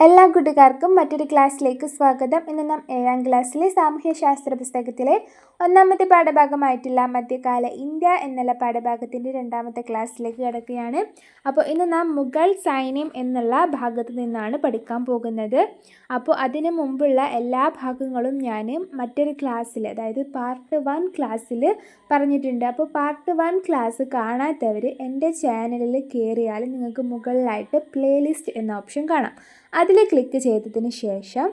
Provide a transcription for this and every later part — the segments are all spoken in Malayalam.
എല്ലാ കൂട്ടുകാർക്കും മറ്റൊരു ക്ലാസ്സിലേക്ക് സ്വാഗതം. ഇന്ന് നാം 7ാം ക്ലാസ്സിലെ സാമൂഹ്യശാസ്ത്ര പുസ്തകത്തിലെ ഒന്നാമത്തെ പാഠഭാഗമായിട്ടുള്ള മധ്യകാല ഇന്ത്യ എന്നുള്ള പാഠഭാഗത്തിൻ്റെ 2ാമത്തെ ക്ലാസ്സിലേക്ക് കിടക്കുകയാണ്. അപ്പോൾ ഇന്ന് നാം മുഗൾ സൈന്യം എന്നുള്ള ഭാഗത്ത് നിന്നാണ് പഠിക്കാൻ പോകുന്നത്. അപ്പോൾ അതിനു മുമ്പുള്ള എല്ലാ ഭാഗങ്ങളും ഞാൻ മറ്റൊരു ക്ലാസ്സിൽ, അതായത് പാർട്ട് 1 ക്ലാസ്സിൽ പറഞ്ഞിട്ടുണ്ട്. അപ്പോൾ പാർട്ട് 1 ക്ലാസ് കാണാത്തവർ എൻ്റെ ചാനലിൽ കയറിയാൽ നിങ്ങൾക്ക് മുകളിലായിട്ട് പ്ലേലിസ്റ്റ് എന്ന ഓപ്ഷൻ കാണാം. അതിൽ ക്ലിക്ക് ചെയ്തതിന് ശേഷം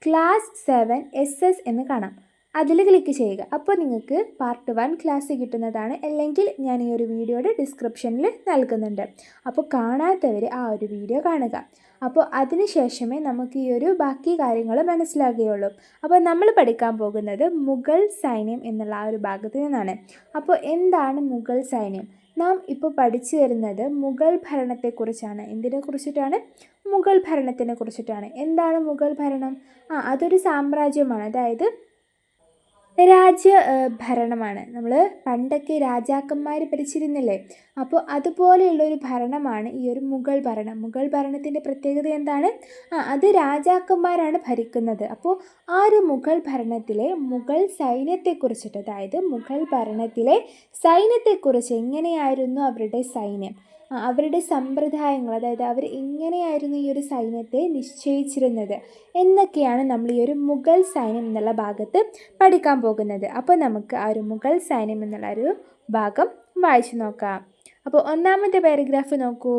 ക്ലാസ് 7 SS എന്ന് കാണാം. അതിൽ ക്ലിക്ക് ചെയ്യുക. അപ്പോൾ നിങ്ങൾക്ക് പാർട്ട് 1 ക്ലാസ് കിട്ടുന്നതാണ്. അല്ലെങ്കിൽ ഞാൻ ഈ ഒരു വീഡിയോയുടെ ഡിസ്ക്രിപ്ഷനിൽ നൽകുന്നുണ്ട്. അപ്പോൾ കാണാത്തവർ ആ ഒരു വീഡിയോ കാണുക. അപ്പോൾ അതിന് ശേഷമേ നമുക്ക് ഈ ഒരു ബാക്കി കാര്യങ്ങൾ മനസ്സിലാകുകയുള്ളൂ. അപ്പോൾ നമ്മൾ പഠിക്കാൻ പോകുന്നത് മുഗൾ സൈന്യം എന്നുള്ള ആ ഒരു ഭാഗത്ത് നിന്നാണ്. അപ്പോൾ എന്താണ് മുഗൾ സൈന്യം? നാം ഇപ്പോൾ പഠിച്ചു വരുന്നത് മുഗൾ ഭരണത്തെക്കുറിച്ചാണ്. എന്തിനെ കുറിച്ചിട്ടാണ്? മുഗൾ ഭരണത്തിനെ കുറിച്ചിട്ടാണ്. എന്താണ് മുഗൾ ഭരണം? അതൊരു സാമ്രാജ്യമാണ്, അതായത് ഭരണമാണ്. നമ്മൾ പണ്ടൊക്കെ രാജാക്കന്മാർ ഭരിച്ചിരുന്നില്ലേ? അപ്പോൾ അതുപോലെയുള്ളൊരു ഭരണമാണ് ഈ ഒരു മുഗൾ ഭരണം. മുഗൾ ഭരണത്തിൻ്റെ പ്രത്യേകത എന്താണ്? അത് രാജാക്കന്മാരാണ് ഭരിക്കുന്നത്. അപ്പോൾ ആ ഒരു മുഗൾ ഭരണത്തിലെ മുഗൾ സൈന്യത്തെക്കുറിച്ചിട്ട്, അതായത് മുഗൾ ഭരണത്തിലെ സൈന്യത്തെക്കുറിച്ച്, എങ്ങനെയായിരുന്നു അവരുടെ സൈന്യം, അവരുടെ സമ്പ്രദായങ്ങൾ, അതായത് അവർ എങ്ങനെയായിരുന്നു ഈ ഒരു സൈന്യത്തെ നിശ്ചയിച്ചിരുന്നത് എന്നൊക്കെയാണ് നമ്മൾ ഈ ഒരു മുഗൾ സൈന്യം എന്നുള്ള ഭാഗത്ത് പഠിക്കാൻ പോകുന്നത്. അപ്പോൾ നമുക്ക് ആ ഒരു മുഗൾ സൈന്യം എന്നുള്ള ഒരു ഭാഗം വായിച്ചു നോക്കാം. അപ്പോൾ ഒന്നാമത്തെ പാരഗ്രാഫ് നോക്കൂ.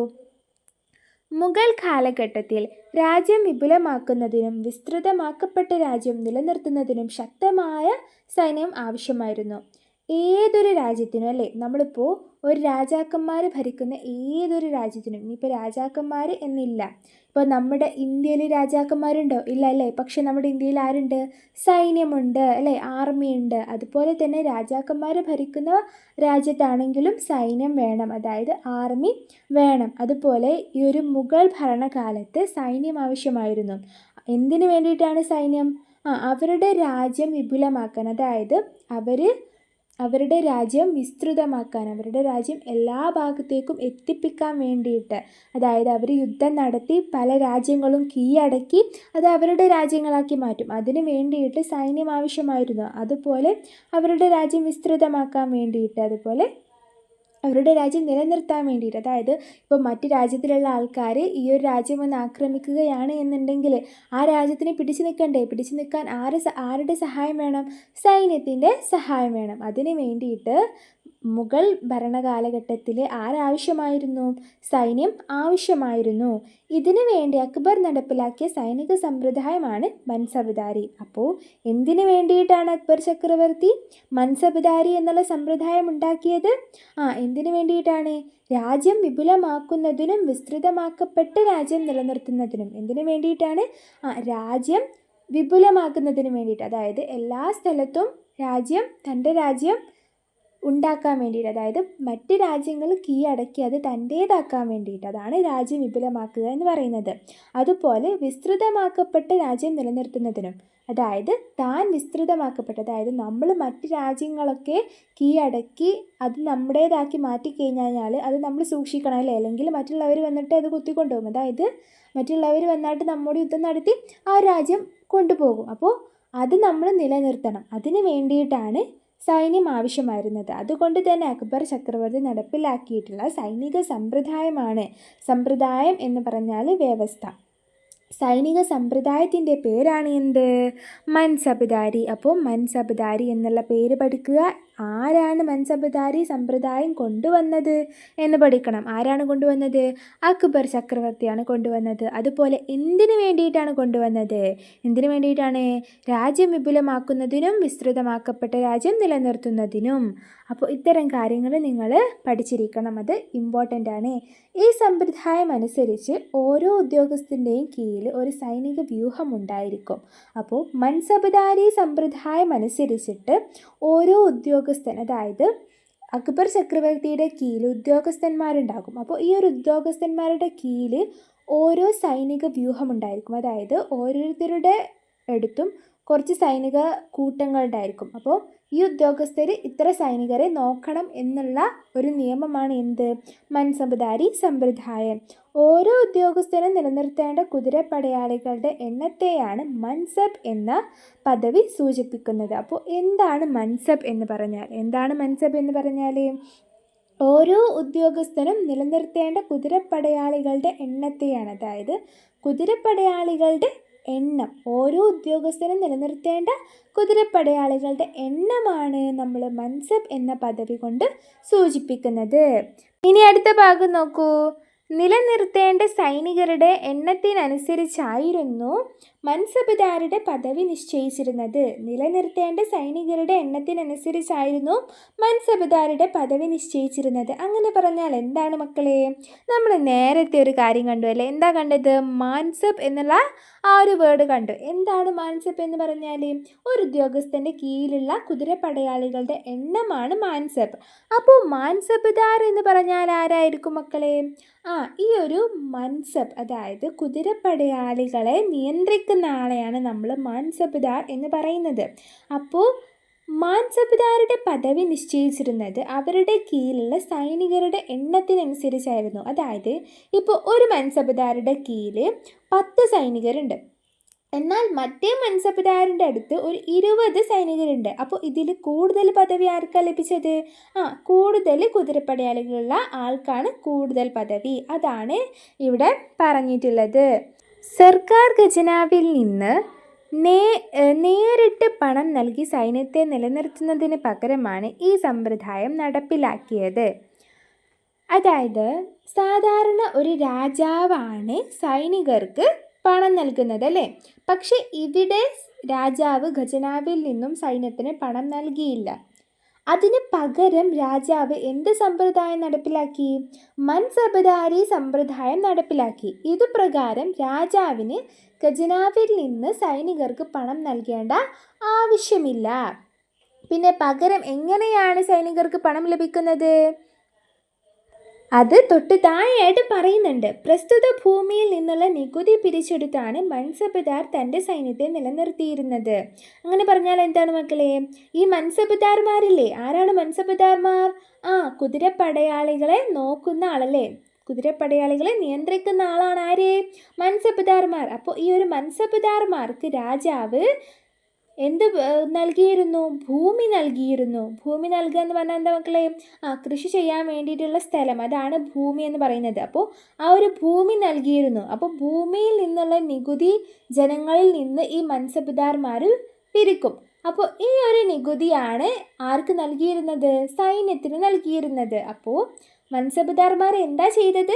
മുഗൾ കാലഘട്ടത്തിൽ രാജ്യം വിപുലമാക്കുന്നതിനും വിസ്തൃതമാക്കപ്പെട്ട രാജ്യം നിലനിർത്തുന്നതിനും ശക്തമായ സൈന്യം ആവശ്യമായിരുന്നു. ഏതൊരു രാജ്യത്തിനും, അല്ലേ, നമ്മളിപ്പോൾ ഒരു രാജാക്കന്മാർ ഭരിക്കുന്ന ഏതൊരു രാജ്യത്തിനും, ഇനിയിപ്പോൾ രാജാക്കന്മാർ എന്നില്ല, ഇപ്പോൾ നമ്മുടെ ഇന്ത്യയിൽ രാജാക്കന്മാരുണ്ടോ? ഇല്ല അല്ലേ? പക്ഷെ നമ്മുടെ ഇന്ത്യയിൽ ആരുണ്ട്? സൈന്യമുണ്ട്, അല്ലേ, ആർമിയുണ്ട്. അതുപോലെ തന്നെ രാജാക്കന്മാർ ഭരിക്കുന്ന രാജ്യത്താണെങ്കിലും സൈന്യം വേണം, അതായത് ആർമി വേണം. അതുപോലെ ഈ ഒരു മുഗൾ ഭരണകാലത്ത് സൈന്യം ആവശ്യമായിരുന്നു. എന്തിനു വേണ്ടിയിട്ടാണ് സൈന്യം? അവരുടെ രാജ്യം വിപുലമാക്കാൻ, അതായത് അവരുടെ രാജ്യം വിസ്തൃതമാക്കാൻ, അവരുടെ രാജ്യം എല്ലാ ഭാഗത്തേക്കും എത്തിപ്പിക്കാൻ വേണ്ടിയിട്ട്, അതായത് അവർ യുദ്ധം നടത്തി പല രാജ്യങ്ങളും കീഴടക്കി അത് അവരുടെ രാജ്യങ്ങളാക്കി മാറ്റും. അതിന് വേണ്ടിയിട്ട് സൈന്യം ആവശ്യമായിരുന്നു. അതുപോലെ അവരുടെ രാജ്യം വിസ്തൃതമാക്കാൻ വേണ്ടിയിട്ട്, അതുപോലെ അവരുടെ രാജ്യം നിലനിർത്താൻ വേണ്ടിയിട്ട്, അതായത് ഇപ്പോൾ മറ്റ് രാജ്യത്തിലുള്ള ആൾക്കാർ ഈ ഒരു രാജ്യം ഒന്ന് ആക്രമിക്കുകയാണ് എന്നുണ്ടെങ്കിൽ ആ രാജ്യത്തിനെ പിടിച്ചു നിൽക്കണ്ടേ? പിടിച്ചു നിൽക്കാൻ ആരുടെ സഹായം വേണം? സൈന്യത്തിൻ്റെ സഹായം വേണം. അതിന് വേണ്ടിയിട്ട് മുഗൾ ഭരണകാലഘട്ടത്തിൽ ആരാവശ്യമായിരുന്നു? സൈന്യം ആവശ്യമായിരുന്നു. ഇതിനു വേണ്ടി അക്ബർ നടപ്പിലാക്കിയ സൈനിക സമ്പ്രദായമാണ് മൻസബ്ദാരി. അപ്പോൾ എന്തിനു വേണ്ടിയിട്ടാണ് അക്ബർ ചക്രവർത്തി മൻസബ്ദാരി എന്നുള്ള സമ്പ്രദായം ഉണ്ടാക്കിയത്? എന്തിനു വേണ്ടിയിട്ടാണ്? രാജ്യം വിപുലമാക്കുന്നതിനും വിസ്തൃതമാക്കപ്പെട്ട രാജ്യം നിലനിർത്തുന്നതിനും. എന്തിനു വേണ്ടിയിട്ടാണ്? രാജ്യം വിപുലമാക്കുന്നതിന് വേണ്ടിയിട്ട്, അതായത് എല്ലാ സ്ഥലത്തും തൻ്റെ രാജ്യം ഉണ്ടാക്കാൻ വേണ്ടിയിട്ട്, അതായത് മറ്റ് രാജ്യങ്ങൾ കീഴടക്കി അത് തൻ്റേതാക്കാൻ വേണ്ടിയിട്ട്, അതാണ് രാജ്യം വിപുലമാക്കുക എന്ന് പറയുന്നത്. അതുപോലെ വിസ്തൃതമാക്കപ്പെട്ട രാജ്യം നിലനിർത്തുന്നതിനും, അതായത് താൻ വിസ്തൃതമാക്കപ്പെട്ട, അതായത് നമ്മൾ മറ്റ് രാജ്യങ്ങളൊക്കെ കീഴടക്കി അത് നമ്മുടേതാക്കി മാറ്റിക്കഴിഞ്ഞാൽ അത് നമ്മൾ സൂക്ഷിക്കണം, അല്ലേ? അല്ലെങ്കിൽ മറ്റുള്ളവർ വന്നിട്ട് അത് കുത്തിക്കൊണ്ടുപോകും. അതായത് മറ്റുള്ളവർ വന്നിട്ട് നമ്മോട് യുദ്ധം നടത്തി ആ രാജ്യം കൊണ്ടുപോകും. അപ്പോൾ അത് നമ്മൾ നിലനിർത്തണം. അതിന് വേണ്ടിയിട്ടാണ് സൈന്യം ആവശ്യമായിരുന്നത്. അതുകൊണ്ട് തന്നെ അക്ബർ ചക്രവർത്തി നടപ്പിലാക്കിയിട്ടുള്ള സൈനിക സമ്പ്രദായം എന്ന് പറഞ്ഞാൽ വ്യവസ്ഥ. സൈനിക സമ്പ്രദായത്തിൻ്റെ പേരാണ് എന്ത്? മൻസബ്ദാരി. അപ്പോൾ മൻസബ്ദാരി എന്നുള്ള പേര് പഠിക്കുക. ആരാണ് മൻസബ്ദാരി സമ്പ്രദായം കൊണ്ടുവന്നത് എന്ന് പഠിക്കണം. ആരാണ് കൊണ്ടുവന്നത്? അക്ബർ ചക്രവർത്തിയാണ് കൊണ്ടുവന്നത്. അതുപോലെ എന്തിനു വേണ്ടിയിട്ടാണ് കൊണ്ടുവന്നത്? എന്തിനു വേണ്ടിയിട്ടാണ്? രാജ്യം വിപുലമാക്കുന്നതിനും വിസ്തൃതമാക്കപ്പെട്ട രാജ്യം നിലനിർത്തുന്നതിനും. അപ്പോൾ ഇത്തരം കാര്യങ്ങൾ നിങ്ങൾ പഠിച്ചിരിക്കണം. അത് ഇമ്പോർട്ടൻ്റ് ആണ്. ഈ സമ്പ്രദായം അനുസരിച്ച് ഓരോ ഉദ്യോഗസ്ഥൻ്റെയും കീഴിൽ ഒരു സൈനിക വ്യൂഹം ഉണ്ടായിരിക്കും. അപ്പോൾ മൻസബ്ദാരി സമ്പ്രദായം അനുസരിച്ചിട്ട് ഓരോ ഉദ്യോഗസ്ഥൻ, അതായത് അക്ബർ ചക്രവർത്തിയുടെ കീഴിൽ ഉദ്യോഗസ്ഥന്മാരുണ്ടാകും. അപ്പോൾ ഈ ഒരു ഉദ്യോഗസ്ഥന്മാരുടെ കീഴിൽ ഓരോ സൈനിക വ്യൂഹം ഉണ്ടായിരിക്കും. അതായത് ഓരോരുത്തരുടെ അടുത്തും കുറച്ച് സൈനിക കൂട്ടങ്ങളുണ്ടായിരിക്കും. അപ്പോൾ ഈ ഉദ്യോഗസ്ഥർ ഇത്ര സൈനികരെ നോക്കണം എന്നുള്ള ഒരു നിയമമാണ് എന്ത്? മൻസബ്ദാരി സമ്പ്രദായം. ഓരോ ഉദ്യോഗസ്ഥരും നിലനിർത്തേണ്ട കുതിരപ്പടയാളികളുടെ എണ്ണത്തെയാണ് മൻസബ് എന്ന പദവി സൂചിപ്പിക്കുന്നത്. അപ്പോൾ എന്താണ് മൻസബ് എന്ന് പറഞ്ഞാൽ? ഓരോ ഉദ്യോഗസ്ഥനും നിലനിർത്തേണ്ട കുതിരപ്പടയാളികളുടെ എണ്ണത്തെയാണ്. അതായത് കുതിരപ്പടയാളികളുടെ എണ്ണം, ഓരോ ഉദ്യോഗസ്ഥനും നിലനിർത്തേണ്ട കുതിരപ്പടയാളികളുടെ എണ്ണമാണ് നമ്മൾ മൻസബ് എന്ന പദവി കൊണ്ട് സൂചിപ്പിക്കുന്നത്. ഇനി അടുത്ത ഭാഗം നോക്കൂ. നിലനിർത്തേണ്ട സൈനികരുടെ എണ്ണത്തിനനുസരിച്ചായിരുന്നു മൻസബ്ദാരുടെ പദവി നിശ്ചയിച്ചിരുന്നത്. നിലനിർത്തേണ്ട സൈനികരുടെ എണ്ണത്തിനനുസരിച്ചായിരുന്നു മൻസബ്ദാരുടെ പദവി നിശ്ചയിച്ചിരുന്നത്. അങ്ങനെ പറഞ്ഞാൽ എന്താണ് മക്കളെ? നമ്മൾ നേരത്തെ ഒരു കാര്യം കണ്ടു അല്ലേ? എന്താ കണ്ടത്? മാൻസബ് എന്നുള്ള ആ ഒരു വേർഡ് കണ്ടു. എന്താണ് മാൻസബ് എന്ന് പറഞ്ഞാൽ? ഒരു ഉദ്യോഗസ്ഥൻ്റെ കീഴിലുള്ള കുതിരപ്പടയാളികളുടെ എണ്ണമാണ് മാൻസബ്. അപ്പോൾ മാൻസബ്ദാർ എന്ന് പറഞ്ഞാൽ ആരായിരിക്കും മക്കളെ? ഈ ഒരു മൻസബ്, അതായത് കുതിരപ്പടയാളികളെ നിയന്ത്രിക്കുന്ന ആളെയാണ് നമ്മൾ മാൻസബ്ദാർ എന്ന് പറയുന്നത്. അപ്പോൾ മാൻസബ്ദാരുടെ പദവി നിശ്ചയിച്ചിരുന്നത് അവരുടെ കീഴിലുള്ള സൈനികരുടെ എണ്ണത്തിനനുസരിച്ചായിരുന്നു. അതായത് ഇപ്പോൾ ഒരു മൻസബ്ദാരുടെ കീഴിൽ 10 സൈനികരുണ്ട്, എന്നാൽ മറ്റേ മൻസബ്ദാറിൻ്റെ അടുത്ത് ഒരു 20 സൈനികരുണ്ട്. അപ്പോൾ ഇതിൽ കൂടുതൽ പദവി ആർക്കാണ് ലഭിച്ചത്? കൂടുതൽ കുതിരപ്പടയാളികളുള്ള ആൾക്കാണ് കൂടുതൽ പദവി. അതാണ് ഇവിടെ പറഞ്ഞിട്ടുള്ളത്. സർക്കാർ ഖജനാവിൽ നിന്ന് നേരിട്ട് പണം നൽകി സൈന്യത്തെ നിലനിർത്തുന്നതിന് പകരമാണ് ഈ സമ്പ്രദായം നടപ്പിലാക്കിയത്. അതായത് സാധാരണ ഒരു രാജാവാണ് സൈനികർക്ക് പണം നൽകുന്നത് അല്ലേ? പക്ഷെ ഇവിടെ രാജാവ് ഖജനാവിൽ നിന്നും സൈന്യത്തിന് പണം നൽകിയില്ല. അതിന് പകരം രാജാവ് എന്ത് സമ്പ്രദായം നടപ്പിലാക്കി? മൻസബ്ദാരി സമ്പ്രദായം നടപ്പിലാക്കി. ഇതുപ്രകാരം രാജാവിന് ഖജനാവിൽ നിന്ന് സൈനികർക്ക് പണം നൽകേണ്ട ആവശ്യമില്ല. പിന്നെ പകരം എങ്ങനെയാണ് സൈനികർക്ക് പണം ലഭിക്കുന്നത്? അത് തൊട്ട് താഴെയായിട്ട് പറയുന്നുണ്ട്. പ്രസ്തുത ഭൂമിയിൽ നിന്നുള്ള നികുതി പിരിച്ചെടുത്താണ് മൻസബ്ദാർ തൻ്റെ സൈന്യത്തെ നിലനിർത്തിയിരുന്നത്. അങ്ങനെ പറഞ്ഞാൽ എന്താണ് മക്കളെ? ഈ മൻസബ്ദാർമാരില്ലേ, ആരാണ് മൻസബ്ദാർമാർ? കുതിരപ്പടയാളികളെ നോക്കുന്ന ആളല്ലേ? കുതിരപ്പടയാളികളെ നിയന്ത്രിക്കുന്ന ആളാണ് ആര്? മൻസബ്ദാർമാർ. അപ്പോൾ ഈ ഒരു മൻസബ്ദാർമാർക്ക് രാജാവ് എന്ത് നൽകിയിരുന്നു? ഭൂമി നൽകിയിരുന്നു. ഭൂമി നൽകുക എന്ന് പറഞ്ഞാൽ എന്താ മക്കളെ? കൃഷി ചെയ്യാൻ വേണ്ടിയിട്ടുള്ള സ്ഥലം, അതാണ് ഭൂമി എന്ന് പറയുന്നത്. അപ്പോൾ ആ ഒരു ഭൂമി നൽകിയിരുന്നു. അപ്പോൾ ഭൂമിയിൽ നിന്നുള്ള നികുതി ജനങ്ങളിൽ നിന്ന് ഈ മൻസബ്ദാർമാർ പിരിക്കും. അപ്പോൾ ഈ ഒരു നികുതിയാണ് ആർക്ക് നൽകിയിരുന്നത്? സൈന്യത്തിന് നൽകിയിരുന്നത്. അപ്പോൾ മൻസബ്ദാർമാർ എന്താ ചെയ്തത്?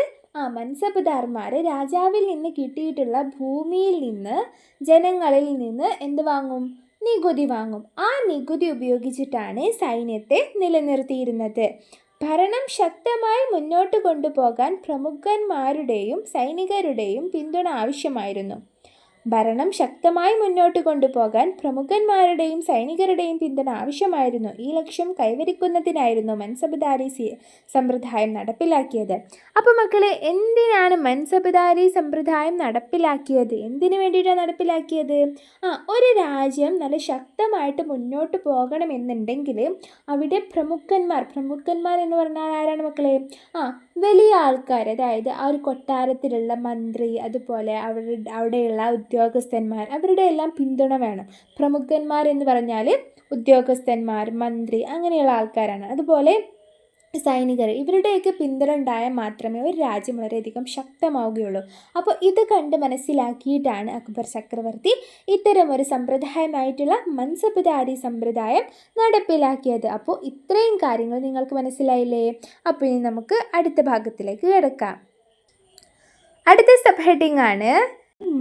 മൻസബ്ദാർമാർ രാജാവിൽ നിന്ന് കിട്ടിയിട്ടുള്ള ഭൂമിയിൽ നിന്ന് ജനങ്ങളിൽ നിന്ന് എന്ത് വാങ്ങും? നികുതി വാങ്ങും. ആ നികുതി ഉപയോഗിച്ചിട്ടാണ് സൈന്യത്തെ നിലനിർത്തിയിരുന്നത്. ഭരണം ശക്തമായി മുന്നോട്ട് കൊണ്ടുപോകാൻ പ്രമുഖന്മാരുടെയും സൈനികരുടെയും പിന്തുണ ആവശ്യമായിരുന്നു. ഭരണം ശക്തമായി മുന്നോട്ട് കൊണ്ടുപോകാൻ പ്രമുഖന്മാരുടെയും സൈനികരുടെയും പിന്തുണ ആവശ്യമായിരുന്നു. ഈ ലക്ഷ്യം കൈവരിക്കുന്നതിനായിരുന്നു മൻസബ്ദാരി സമ്പ്രദായം നടപ്പിലാക്കിയത്. അപ്പോൾ മക്കളെ, എന്തിനാണ് മൻസബ്ദാരി സമ്പ്രദായം നടപ്പിലാക്കിയത്? എന്തിനു വേണ്ടിയിട്ടാണ് നടപ്പിലാക്കിയത്? ഒരു രാജ്യം നല്ല ശക്തമായിട്ട് മുന്നോട്ട് പോകണമെന്നുണ്ടെങ്കിൽ അവിടെ പ്രമുഖന്മാർ എന്ന് പറഞ്ഞാൽ ആരാണ് മക്കളെ? വലിയ ആൾക്കാർ, അതായത് ആ ഒരു കൊട്ടാരത്തിലുള്ള മന്ത്രി, അതുപോലെ അവിടെയുള്ള ഉദ്യോഗസ്ഥന്മാർ, അവരുടെ എല്ലാം പിന്തുണ വേണം. പ്രമുഖന്മാർ എന്ന് പറഞ്ഞാൽ ഉദ്യോഗസ്ഥന്മാർ, മന്ത്രി, അങ്ങനെയുള്ള ആൾക്കാരാണ്. അതുപോലെ സൈനികർ, ഇവരുടെയൊക്കെ പിന്തുണ ഉണ്ടായാൽ മാത്രമേ ഒരു രാജ്യം വളരെയധികം ശക്തമാവുകയുള്ളൂ. അപ്പോൾ ഇത് കണ്ട് മനസ്സിലാക്കിയിട്ടാണ് അക്ബർ ചക്രവർത്തി ഇത്തരം ഒരു സമ്പ്രദായമായിട്ടുള്ള മൻസബ്ദാരി സമ്പ്രദായം നടപ്പിലാക്കിയത്. അപ്പോൾ ഇത്രയും കാര്യങ്ങൾ നിങ്ങൾക്ക് മനസ്സിലായില്ലേ? അപ്പോൾ ഇനി നമുക്ക് അടുത്ത ഭാഗത്തിലേക്ക് കിടക്കാം. അടുത്ത സബ് ഹെഡിങ് ആണ്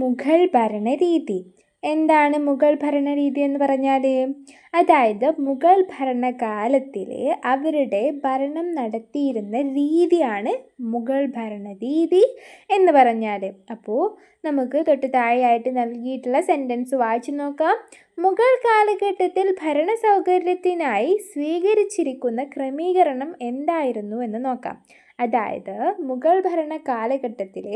മുഗൾ ഭരണരീതി. എന്താണ് മുഗൾ ഭരണരീതി എന്ന് പറഞ്ഞാൽ? അതായത് മുഗൾ ഭരണകാലത്തിൽ അവരുടെ ഭരണം നടത്തിയിരുന്ന രീതിയാണ് മുഗൾ ഭരണരീതി എന്ന് പറഞ്ഞാൽ. അപ്പോൾ നമുക്ക് തൊട്ട് താഴെയായിട്ട് നൽകിയിട്ടുള്ള സെൻറ്റൻസ് വായിച്ചു നോക്കാം. മുഗൾ കാലഘട്ടത്തിൽ ഭരണ സൗകര്യത്തിനായി സ്വീകരിച്ചിരിക്കുന്ന ക്രമീകരണം എന്തായിരുന്നു എന്ന് നോക്കാം. അതായത് മുഗൾ ഭരണ കാലഘട്ടത്തിൽ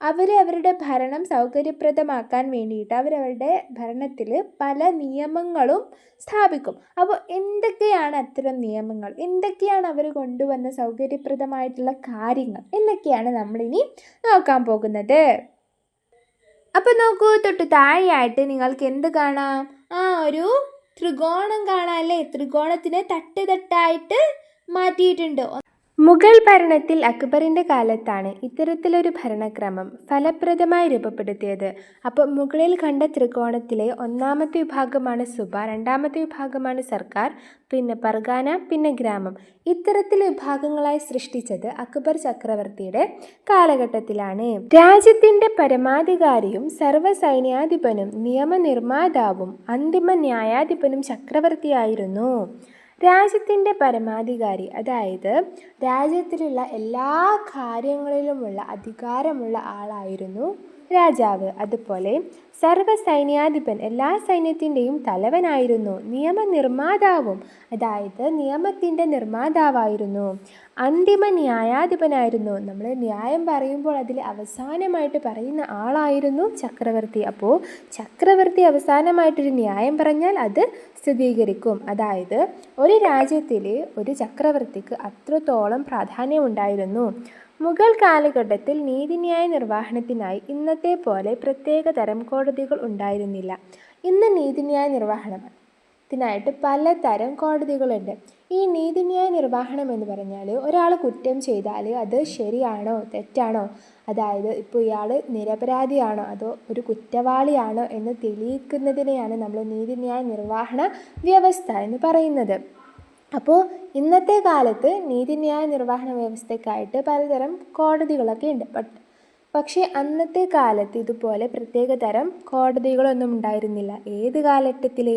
അവരവരുടെ ഭരണം സൗകര്യപ്രദമാക്കാൻ വേണ്ടിയിട്ട് അവരവരുടെ ഭരണത്തിൽ പല നിയമങ്ങളും സ്ഥാപിക്കും. അപ്പോൾ എന്തൊക്കെയാണ് അത്തരം നിയമങ്ങൾ, എന്തൊക്കെയാണ് അവർ കൊണ്ടുവന്ന സൗകര്യപ്രദമായിട്ടുള്ള കാര്യങ്ങൾ എന്നൊക്കെയാണ് നമ്മളിനി നോക്കാൻ പോകുന്നത്. അപ്പോൾ നോക്കൂ, തൊട്ട് താഴെയായിട്ട് നിങ്ങൾക്ക് എന്ത് കാണാം? ഒരു ത്രികോണം കാണാം അല്ലേ? ത്രികോണത്തിനെ തട്ട് തട്ടായിട്ട് മാറ്റിയിട്ടുണ്ട്. മുഗൾ ഭരണത്തിൽ അക്ബറിൻ്റെ കാലത്താണ് ഇത്തരത്തിലൊരു ഭരണക്രമം ഫലപ്രദമായി രൂപപ്പെടുത്തിയത്. അപ്പോൾ മുകളിൽ കണ്ട ത്രികോണത്തിലെ ഒന്നാമത്തെ വിഭാഗമാണ് സുബ, രണ്ടാമത്തെ വിഭാഗമാണ് സർക്കാർ, പിന്നെ പർഗാന, പിന്നെ ഗ്രാമം. ഇത്തരത്തിൽ വിഭാഗങ്ങളായി സൃഷ്ടിച്ചത് അക്ബർ ചക്രവർത്തിയുടെ കാലഘട്ടത്തിലാണ്. രാജ്യത്തിൻ്റെ പരമാധികാരിയും സർവ്വസൈന്യാധിപനും നിയമനിർമ്മാതാവും അന്തിമ ന്യായാധിപനും ചക്രവർത്തിയായിരുന്നു. രാജ്യത്തിൻ്റെ പരമാധികാരി, അതായത് രാജ്യത്തിലുള്ള എല്ലാ കാര്യങ്ങളിലുമുള്ള അധികാരമുള്ള ആളായിരുന്നു രാജാവ്. അതുപോലെ സർവ്വസൈന്യാധിപൻ, എല്ലാ സൈന്യത്തിൻ്റെയും തലവനായിരുന്നു. നിയമനിർമ്മാതാവും, അതായത് നിയമത്തിൻ്റെ നിർമ്മാതാവായിരുന്നു. അന്തിമ ന്യായാധിപനായിരുന്നു. നമ്മൾ ന്യായം പറയുമ്പോൾ അതിൽ അവസാനമായിട്ട് പറയുന്ന ആളായിരുന്നു ചക്രവർത്തി. അപ്പോൾ ചക്രവർത്തി അവസാനമായിട്ടൊരു ന്യായം പറഞ്ഞാൽ അത് സ്ഥിരീകരിക്കും. അതായത് ഒരു രാജ്യത്തിൽ ഒരു ചക്രവർത്തിക്ക് അത്രത്തോളം പ്രാധാന്യമുണ്ടായിരുന്നു. മുഗൾ കാലഘട്ടത്തിൽ നീതിന്യായ നിർവഹണത്തിനായി ഇന്നത്തെ പോലെ പ്രത്യേക തരം കോടതികൾ ഉണ്ടായിരുന്നില്ല. ഇന്ന് നീതിന്യായ നിർവഹണത്തിനായിട്ട് പലതരം കോടതികളുണ്ട്. ഈ നീതിന്യായ നിർവഹണം എന്ന് പറഞ്ഞാൽ ഒരാൾ കുറ്റം ചെയ്താൽ അത് ശരിയാണോ തെറ്റാണോ, അതായത് ഇപ്പോൾ ഇയാൾ നിരപരാധിയാണോ അതോ ഒരു കുറ്റവാളിയാണോ എന്ന് തെളിയിക്കുന്നതിനെയാണ് നമ്മൾ നീതിന്യായ നിർവഹണ വ്യവസ്ഥ എന്ന് പറയുന്നത്. അപ്പോൾ ഇന്നത്തെ കാലത്ത് നീതിന്യായ നിർവഹണ വ്യവസ്ഥയ്ക്കായിട്ട് പലതരം കോടതികളൊക്കെ ഉണ്ട്. പക്ഷേ അന്നത്തെ കാലത്ത് ഇതുപോലെ പ്രത്യേക തരം കോടതികളൊന്നും ഉണ്ടായിരുന്നില്ല. ഏത് കാലഘട്ടത്തിൽ?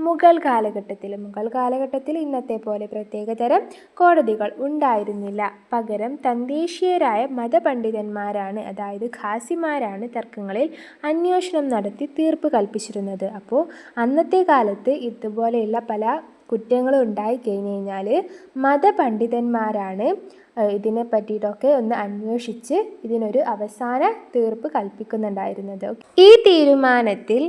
മുഗൾ കാലഘട്ടത്തിൽ ഇന്നത്തെ പോലെ പ്രത്യേക തരം കോടതികൾ ഉണ്ടായിരുന്നില്ല. പകരം തദ്ദേശീയരായ മതപണ്ഡിതന്മാരാണ്, അതായത് ഖാസിമാരാണ് തർക്കങ്ങളിൽ അന്വേഷണം നടത്തി തീർപ്പ് കൽപ്പിച്ചിരുന്നത്. അപ്പോൾ അന്നത്തെ കാലത്ത് ഇതുപോലെയുള്ള പല കുറ്റങ്ങളും ഉണ്ടായിക്കഴിഞ്ഞ് കഴിഞ്ഞാൽ മതപണ്ഡിതന്മാരാണ് ഇതിനെ പറ്റിയിട്ടൊക്കെ ഒന്ന് അന്വേഷിച്ച് ഇതിനൊരു അവസാന തീർപ്പ് കൽപ്പിക്കുന്നുണ്ടായിരുന്നത്. ഈ തീരുമാനത്തിൽ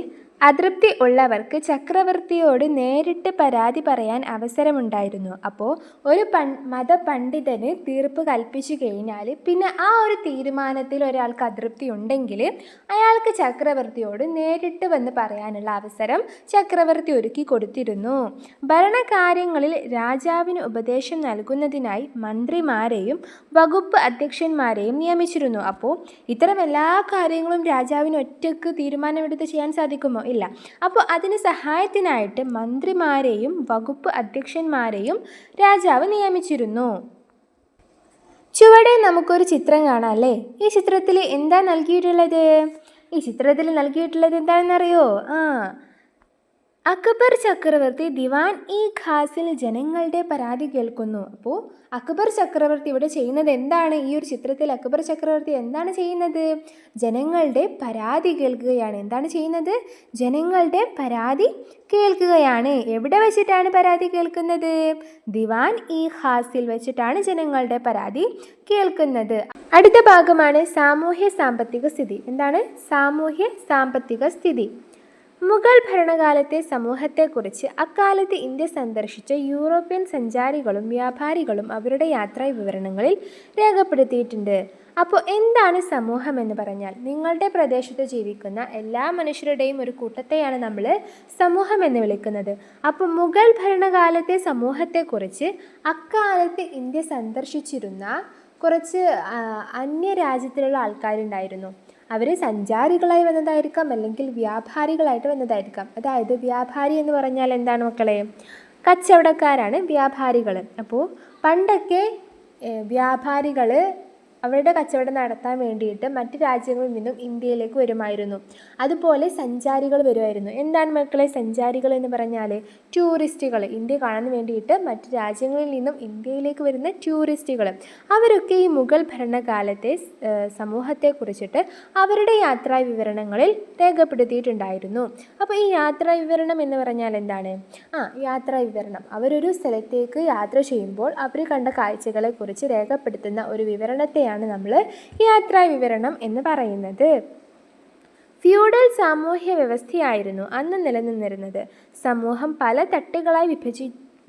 അതൃപ്തി ഉള്ളവർക്ക് ചക്രവർത്തിയോട് നേരിട്ട് പരാതി പറയാൻ അവസരമുണ്ടായിരുന്നു. അപ്പോൾ ഒരു മതപണ്ഡിതന് തീർപ്പ് കൽപ്പിച്ചു കഴിഞ്ഞാൽ പിന്നെ ആ ഒരു തീരുമാനത്തിൽ ഒരാൾക്ക് അതൃപ്തി ഉണ്ടെങ്കിൽ അയാൾക്ക് ചക്രവർത്തിയോട് നേരിട്ട് വന്ന് പറയാനുള്ള അവസരം ചക്രവർത്തി ഒരുക്കി കൊടുത്തിരുന്നു. ഭരണകാര്യങ്ങളിൽ രാജാവിന് ഉപദേശം നൽകുന്നതിനായി മന്ത്രിമാരെയും വകുപ്പ് അധ്യക്ഷന്മാരെയും നിയമിച്ചിരുന്നു. അപ്പോൾ ഇത്തരം എല്ലാ കാര്യങ്ങളും രാജാവിന് ഒറ്റയ്ക്ക് തീരുമാനമെടുത്ത് ചെയ്യാൻ സാധിക്കുമോ? ഇല്ല. അപ്പോൾ അതിന് സഹായത്തിനായിട്ട് മന്ത്രിമാരെയും വകുപ്പ് അധ്യക്ഷന്മാരെയും രാജാവ് നിയമിച്ചിരുന്നു. ചുവടെ നമുക്കൊരു ചിത്രം കാണാം അല്ലേ? ഈ ചിത്രത്തിൽ എന്താ നൽകിയിട്ടുള്ളത്? എന്താണെന്നറിയോ? അക്ബർ ചക്രവർത്തി ദിവാൻ ഇ ഖാസിൽ ജനങ്ങളുടെ പരാതി കേൾക്കുന്നു. അപ്പോൾ അക്ബർ ചക്രവർത്തി ഇവിടെ ചെയ്യുന്നത് എന്താണ്? ഈ ഒരു ചിത്രത്തിൽ അക്ബർ ചക്രവർത്തി എന്താണ് ചെയ്യുന്നത്? ജനങ്ങളുടെ പരാതി കേൾക്കുകയാണ്. എന്താണ് ചെയ്യുന്നത്? ജനങ്ങളുടെ പരാതി കേൾക്കുകയാണ്. എവിടെ വെച്ചിട്ടാണ് പരാതി കേൾക്കുന്നത്? ദിവാൻ ഇ ഖാസിൽ വെച്ചിട്ടാണ് ജനങ്ങളുടെ പരാതി കേൾക്കുന്നത്. അടുത്ത ഭാഗമാണ് സാമൂഹ്യ സാമ്പത്തിക സ്ഥിതി. എന്താണ് സാമൂഹ്യ സാമ്പത്തിക സ്ഥിതി? മുഗൾ ഭരണകാലത്തെ സമൂഹത്തെക്കുറിച്ച് അക്കാലത്ത് ഇന്ത്യ സന്ദർശിച്ച യൂറോപ്യൻ സഞ്ചാരികളും വ്യാപാരികളും അവരുടെ യാത്രാ വിവരണങ്ങളിൽ രേഖപ്പെടുത്തിയിട്ടുണ്ട്. അപ്പോൾ എന്താണ് സമൂഹം എന്ന് പറഞ്ഞാൽ? നിങ്ങളുടെ പ്രദേശത്ത് ജീവിക്കുന്ന എല്ലാ മനുഷ്യരുടെയും ഒരു കൂട്ടത്തെയാണ് നമ്മൾ സമൂഹം എന്ന് വിളിക്കുന്നത്. അപ്പോൾ മുഗൾ ഭരണകാലത്തെ സമൂഹത്തെക്കുറിച്ച് അക്കാലത്ത് ഇന്ത്യ സന്ദർശിച്ചിരുന്ന കുറച്ച് അന്യരാജ്യത്തിലുള്ള ആൾക്കാരുണ്ടായിരുന്നു. അവർ സഞ്ചാരികളായി വന്നതായിരിക്കാം, അല്ലെങ്കിൽ വ്യാപാരികളായിട്ട് വന്നതായിരിക്കാം. അതായത് വ്യാപാരി എന്ന് പറഞ്ഞാൽ എന്താണ് മക്കളെ? കച്ചവടക്കാരാണ് വ്യാപാരികൾ. അപ്പോൾ പണ്ടൊക്കെ വ്യാപാരികൾ അവരുടെ കച്ചവടം നടത്താൻ വേണ്ടിയിട്ട് മറ്റ് രാജ്യങ്ങളിൽ നിന്നും ഇന്ത്യയിലേക്ക് വരുമായിരുന്നു. അതുപോലെ സഞ്ചാരികൾ വരുമായിരുന്നു. എന്താണ് മക്കളെ സഞ്ചാരികൾ എന്ന് പറഞ്ഞാൽ? ടൂറിസ്റ്റുകൾ. ഇന്ത്യ കാണാൻ വേണ്ടിയിട്ട് മറ്റ് രാജ്യങ്ങളിൽ നിന്നും ഇന്ത്യയിലേക്ക് വരുന്ന ടൂറിസ്റ്റുകൾ. അവരൊക്കെ ഈ മുഗൾ ഭരണകാലത്തെ സമൂഹത്തെക്കുറിച്ചിട്ട് അവരുടെ യാത്രാ വിവരണങ്ങളിൽ രേഖപ്പെടുത്തിയിട്ടുണ്ടായിരുന്നു. അപ്പോൾ ഈ യാത്രാ വിവരണം എന്ന് പറഞ്ഞാൽ എന്താണ്? യാത്രാ വിവരണം അവരൊരു സ്ഥലത്തേക്ക് യാത്ര ചെയ്യുമ്പോൾ അവർ കണ്ട കാഴ്ചകളെക്കുറിച്ച് രേഖപ്പെടുത്തുന്ന ഒരു വിവരണത്തെയാണ് വ്യവസ്ഥയാണ് നമ്മൾ യാത്രാ വിവരണം എന്ന് പറയുന്നത്. ഫ്യൂഡൽ സാമൂഹ്യ വ്യവസ്ഥയായിരുന്നു അന്ന് നിലനിന്നിരുന്നത്. സമൂഹം പല തട്ടുകളായി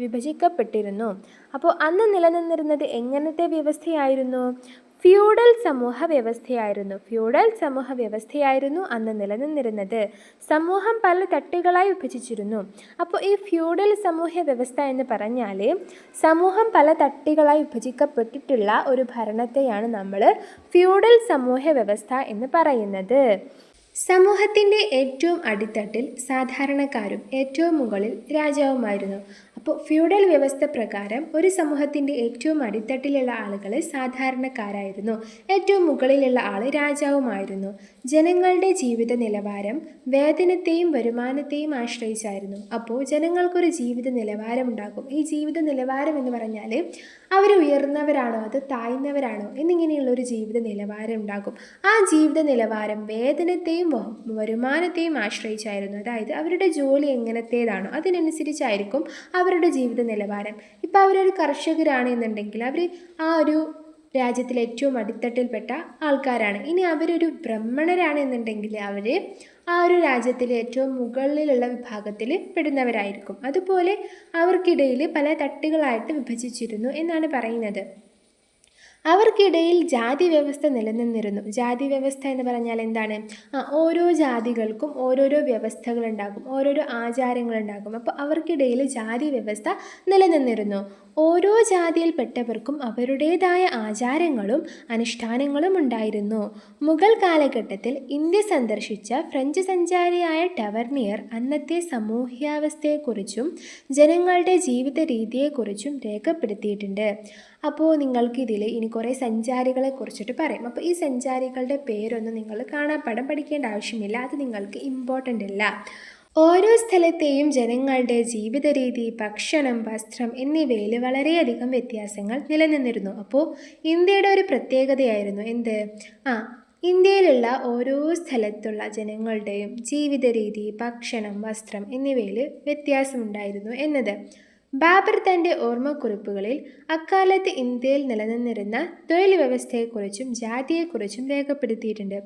വിഭജിക്കപ്പെട്ടിരുന്നു. അപ്പോൾ അന്ന് നിലനിന്നിരുന്നത് എങ്ങനത്തെ വ്യവസ്ഥയായിരുന്നു? ഫ്യൂഡൽ സമൂഹ വ്യവസ്ഥയായിരുന്നു അന്ന് നിലനിന്നിരുന്നത്. സമൂഹം പല തട്ടുകളായി വിഭജിച്ചിരുന്നു. അപ്പോൾ ഈ ഫ്യൂഡൽ സമൂഹ വ്യവസ്ഥ എന്ന് പറഞ്ഞാൽ സമൂഹം പല തട്ടുകളായി വിഭജിക്കപ്പെട്ടിട്ടുള്ള ഒരു ഭരണത്തെയാണ് നമ്മൾ ഫ്യൂഡൽ സമൂഹ വ്യവസ്ഥ എന്ന് പറയുന്നത്. സമൂഹത്തിൻ്റെ ഏറ്റവും അടിത്തട്ടിൽ സാധാരണക്കാരും ഏറ്റവും മുകളിൽ രാജാവുമായിരുന്നു. അപ്പോൾ ഫ്യൂഡൽ വ്യവസ്ഥ പ്രകാരം ഒരു സമൂഹത്തിൻ്റെ ഏറ്റവും അടിത്തട്ടിലുള്ള ആളുകൾ സാധാരണക്കാരായിരുന്നു, ഏറ്റവും മുകളിലുള്ള ആൾ രാജാവുമായിരുന്നു. ജനങ്ങളുടെ ജീവിത നിലവാരം വേതനത്തെയും വരുമാനത്തെയും ആശ്രയിച്ചായിരുന്നു. അപ്പോൾ ജനങ്ങൾക്കൊരു ജീവിത നിലവാരം ഉണ്ടാകും. ഈ ജീവിത നിലവാരം എന്ന് പറഞ്ഞാൽ അവർ ഉയർന്നവരാണോ അത് താഴ്ന്നവരാണോ എന്നിങ്ങനെയുള്ളൊരു ജീവിത നിലവാരം ഉണ്ടാകും. ആ ജീവിത നിലവാരം വേതനത്തെയും വരുമാനത്തെയും ആശ്രയിച്ചായിരുന്നു. അതായത് അവരുടെ ജോലി എങ്ങനത്തേതാണോ അതിനനുസരിച്ചായിരിക്കും അവരുടെ ജീവിത നിലവാരം. ഇപ്പോൾ അവരൊരു കർഷകരാണ് എന്നുണ്ടെങ്കിൽ അവർ ആ ഒരു രാജ്യത്തിലെ ഏറ്റവും അടിത്തട്ടിൽപ്പെട്ട ആൾക്കാരാണ്. ഇനി അവരൊരു ബ്രാഹ്മണരാണ് എന്നുണ്ടെങ്കിൽ അവർ ആ ഒരു രാജ്യത്തിലെ ഏറ്റവും മുകളിലുള്ള വിഭാഗത്തിൽ പെടുന്നവരായിരിക്കും. അതുപോലെ അവർക്കിടയിൽ പല തട്ടുകളായിട്ട് വിഭജിച്ചിരുന്നു എന്നാണ് പറയുന്നത്. അവർക്കിടയിൽ ജാതി വ്യവസ്ഥ നിലനിന്നിരുന്നു. ജാതി വ്യവസ്ഥ എന്ന് പറഞ്ഞാൽ എന്താണ്? ഓരോ ജാതികൾക്കും ഓരോരോ വ്യവസ്ഥകളുണ്ടാകും, ഓരോരോ ആചാരങ്ങളുണ്ടാകും. അപ്പോൾ അവർക്കിടയിൽ ജാതി വ്യവസ്ഥ നിലനിന്നിരുന്നു. ഓരോ ജാതിയിൽപ്പെട്ടവർക്കും അവരുടേതായ ആചാരങ്ങളും അനുഷ്ഠാനങ്ങളും ഉണ്ടായിരുന്നു. മുഗൾ കാലഘട്ടത്തിൽ ഇന്ത്യ സന്ദർശിച്ച ഫ്രഞ്ച് സഞ്ചാരിയായ ടവർണിയർ അന്നത്തെ സമൂഹ്യാവസ്ഥയെക്കുറിച്ചും ജനങ്ങളുടെ ജീവിത രീതിയെക്കുറിച്ചും രേഖപ്പെടുത്തിയിട്ടുണ്ട്. അപ്പോൾ നിങ്ങൾക്കിതിൽ ഇനി കുറേ സഞ്ചാരികളെ കുറിച്ചിട്ട് പറയും. അപ്പോൾ ഈ സഞ്ചാരികളുടെ പേരൊന്നും നിങ്ങൾ കാണാപ്പാഠം പഠിക്കേണ്ട ആവശ്യമില്ല, അത് നിങ്ങൾക്ക് ഇമ്പോർട്ടൻ്റ് അല്ല. ഓരോ സ്ഥലത്തെയും ജനങ്ങളുടെ ജീവിത രീതി, ഭക്ഷണം, വസ്ത്രം എന്നിവയിൽ വളരെയധികം വ്യത്യാസങ്ങൾ നിലനിന്നിരുന്നു. അപ്പോൾ ഇന്ത്യയുടെ ഒരു പ്രത്യേകതയായിരുന്നു എന്ത്? ഇന്ത്യയിലുള്ള ഓരോ സ്ഥലത്തുള്ള ജനങ്ങളുടെയും ജീവിത രീതി, ഭക്ഷണം, വസ്ത്രം എന്നിവയിൽ വ്യത്യാസമുണ്ടായിരുന്നു എന്നത്. ബാബർ തൻ്റെ ഓർമ്മക്കുറിപ്പുകളിൽ അക്കാലത്ത് ഇന്ത്യയിൽ നിലനിന്നിരുന്ന തൊഴിൽ വ്യവസ്ഥയെക്കുറിച്ചും ജാതിയെക്കുറിച്ചും രേഖപ്പെടുത്തിയിട്ടുണ്ട്.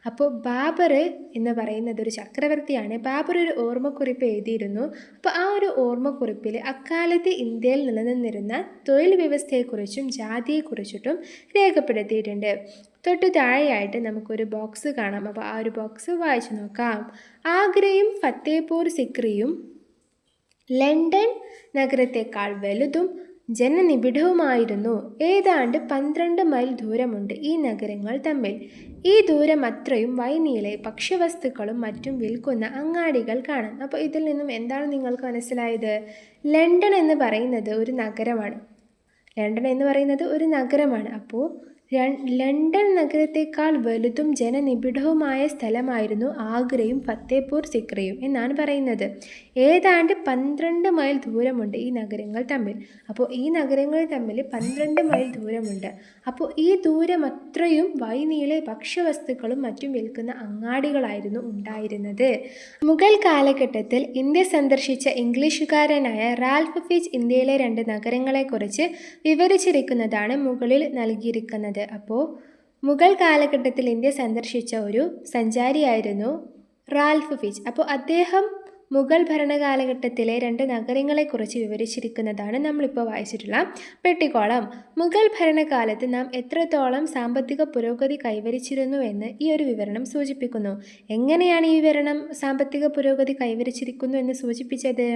അപ്പോൾ ബാബർ എന്ന് പറയുന്നത് ഒരു ചക്രവർത്തിയാണ്. ബാബർ ഒരു ഓർമ്മക്കുറിപ്പ് എഴുതിയിരുന്നു. അപ്പോൾ ആ ഒരു ഓർമ്മക്കുറിപ്പിൽ അക്കാലത്ത് ഇന്ത്യയിൽ നിലനിന്നിരുന്ന തൊഴിൽ വ്യവസ്ഥയെക്കുറിച്ചും ജാതിയെക്കുറിച്ചിട്ടും രേഖപ്പെടുത്തിയിട്ടുണ്ട്. തൊട്ട് താഴെയായിട്ട് നമുക്കൊരു ബോക്സ് കാണാം. അപ്പോൾ ആ ഒരു ബോക്സ് വായിച്ചു നോക്കാം. ആഗ്രയും ഫത്തേപൂർ സിക്രിയും ലണ്ടൻ നഗരത്തെക്കാൾ വലുതും ജനനിബിഡവുമായിരുന്നു. ഏതാണ്ട് 12 മൈൽ ദൂരമുണ്ട് ഈ നഗരങ്ങൾ തമ്മിൽ. ഈ ദൂരം അത്രയും വൈനീളെ ഭക്ഷ്യവസ്തുക്കളും മറ്റും വിൽക്കുന്ന അങ്ങാടികൾ കാണാം. അപ്പോൾ ഇതിൽ നിന്നും എന്താണ് നിങ്ങൾക്ക് മനസ്സിലായത്? ലണ്ടൻ എന്ന് പറയുന്നത് ഒരു നഗരമാണ്. അപ്പോൾ ലണ്ടൻ നഗരത്തേക്കാൾ വലുതും ജനനിബിഡവുമായ സ്ഥലമായിരുന്നു ആഗ്രയും ഫത്തേപൂർ സിക്രിയും എന്നാണ് പറയുന്നത്. ഏതാണ്ട് 12 മൈൽ ദൂരമുണ്ട് ഈ നഗരങ്ങൾ തമ്മിൽ. അപ്പോൾ ഈ നഗരങ്ങൾ തമ്മിൽ 12 മൈൽ ദൂരമുണ്ട്. അപ്പോൾ ഈ ദൂരം അത്രയും വൈനീളെ ഭക്ഷ്യവസ്തുക്കളും മറ്റും വിൽക്കുന്ന അങ്ങാടികളായിരുന്നു ഉണ്ടായിരുന്നത്. മുഗൾ കാലഘട്ടത്തിൽ ഇന്ത്യ സന്ദർശിച്ച ഇംഗ്ലീഷുകാരനായ റാൽഫ് ഫിച്ച് ഇന്ത്യയിലെ 2 നഗരങ്ങളെക്കുറിച്ച് വിവരിച്ചിരിക്കുന്നതാണ് മുകളിൽ നൽകിയിരിക്കുന്നത്. അപ്പോൾ മുഗൾ കാലഘട്ടത്തിൽ ഇന്ത്യ സന്ദർശിച്ച ഒരു സഞ്ചാരിയായിരുന്നു റാൽഫ് ഫിച്ച്. അപ്പോൾ അദ്ദേഹം മുഗൾ ഭരണകാലഘട്ടത്തിലെ 2 നഗരങ്ങളെക്കുറിച്ച് വിവരിച്ചിരിക്കുന്നതാണ് നമ്മളിപ്പോൾ വായിച്ചിട്ടുള്ള പെട്ടിക്കോളം. മുഗൾ ഭരണകാലത്ത് നാം എത്രത്തോളം സാമ്പത്തിക പുരോഗതി കൈവരിച്ചിരുന്നുവെന്ന് ഈ ഒരു വിവരണം സൂചിപ്പിക്കുന്നു. എങ്ങനെയാണ് ഈ വിവരണം സാമ്പത്തിക പുരോഗതി കൈവരിച്ചിരിക്കുന്നു എന്ന് സൂചിപ്പിച്ചത്?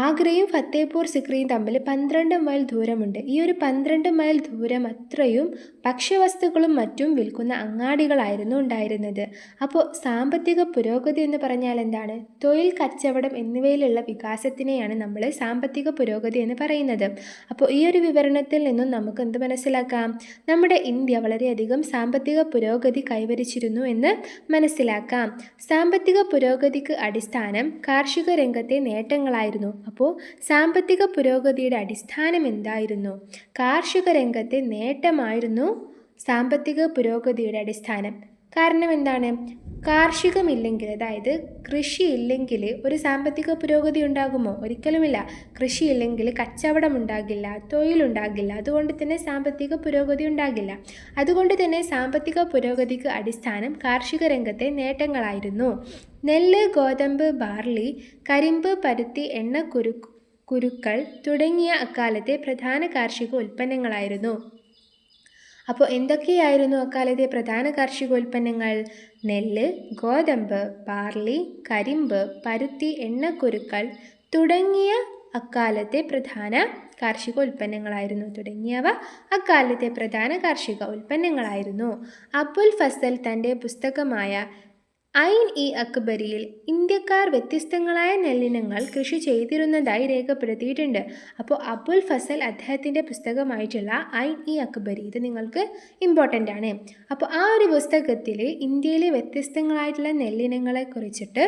ആഗ്രയും ഫത്തേപൂർ സിക്രിയും തമ്മിൽ 12 മൈൽ ദൂരമുണ്ട്. ഈ ഒരു 12 മൈൽ ദൂരം അത്രയും ഭക്ഷ്യവസ്തുക്കളും മറ്റും വിൽക്കുന്ന അങ്ങാടികളായിരുന്നു ഉണ്ടായിരുന്നത്. അപ്പോൾ സാമ്പത്തിക പുരോഗതി എന്ന് പറഞ്ഞാൽ എന്താണ്? തൊഴിൽ, കച്ചവടം എന്നിവയിലുള്ള വികാസത്തിനെയാണ് നമ്മൾ സാമ്പത്തിക പുരോഗതി എന്ന് പറയുന്നത്. അപ്പോൾ ഈ ഒരു വിവരണത്തിൽ നിന്നും നമുക്ക് എന്ത് മനസ്സിലാക്കാം? നമ്മുടെ ഇന്ത്യ വളരെയധികം സാമ്പത്തിക പുരോഗതി കൈവരിച്ചിരുന്നു എന്ന് മനസ്സിലാക്കാം. സാമ്പത്തിക പുരോഗതിക്ക് അടിസ്ഥാനം കാർഷിക രംഗത്തെ നേട്ടങ്ങളായിരുന്നു. അപ്പോൾ സാമ്പത്തിക പുരോഗതിയുടെ അടിസ്ഥാനം എന്തായിരുന്നു? കാർഷിക രംഗത്തെ നേട്ടമായിരുന്നു സാമ്പത്തിക പുരോഗതിയുടെ അടിസ്ഥാനം. കാരണം എന്താണ്? കാർഷികമില്ലെങ്കിൽ, അതായത് കൃഷിയില്ലെങ്കിൽ ഒരു സാമ്പത്തിക പുരോഗതി ഉണ്ടാകുമോ? ഒരിക്കലുമില്ല. കൃഷിയില്ലെങ്കിൽ കച്ചവടം ഉണ്ടാകില്ല, തൊഴിലുണ്ടാകില്ല, അതുകൊണ്ട് തന്നെ സാമ്പത്തിക പുരോഗതി ഉണ്ടാകില്ല. അതുകൊണ്ട് തന്നെ സാമ്പത്തിക പുരോഗതിക്ക് അടിസ്ഥാനം കാർഷിക രംഗത്തെ നേട്ടങ്ങളായിരുന്നു. നെല്ല്, ഗോതമ്പ്, ബാർലി, കരിമ്പ്, പരുത്തി, കുരുക്കൾ തുടങ്ങിയ അക്കാലത്തെ പ്രധാന കാർഷിക ഉൽപ്പന്നങ്ങളായിരുന്നു. അപ്പോൾ എന്തൊക്കെയായിരുന്നു അക്കാലത്തെ പ്രധാന കാർഷിക ഉൽപ്പന്നങ്ങൾ? നെല്ല്, ഗോതമ്പ്, ബാർലി, കരിമ്പ്, പരുത്തി, എണ്ണക്കുരുക്കൾ തുടങ്ങിയ അക്കാലത്തെ പ്രധാന കാർഷിക ഉൽപ്പന്നങ്ങളായിരുന്നു. അബുൽ ഫസൽ തൻ്റെ പുസ്തകമായ ഐൻ ഇ അക്ബരിയിൽ ഇന്ത്യക്കാർ വ്യത്യസ്തങ്ങളായ നെല്ലിനങ്ങൾ കൃഷി ചെയ്തിരുന്നതായി രേഖപ്പെടുത്തിയിട്ടുണ്ട്. അപ്പോൾ അബുൽ ഫസൽ അദ്ദേഹത്തിൻ്റെ പുസ്തകമായിട്ടുള്ള ഐൻ ഇ അക്ബരി, ഇത് നിങ്ങൾക്ക് ഇമ്പോർട്ടൻ്റ് ആണ്. അപ്പോൾ ആ ഒരു പുസ്തകത്തിൽ ഇന്ത്യയിലെ വ്യത്യസ്തങ്ങളായിട്ടുള്ള നെല്ലിനങ്ങളെ കുറിച്ചിട്ട്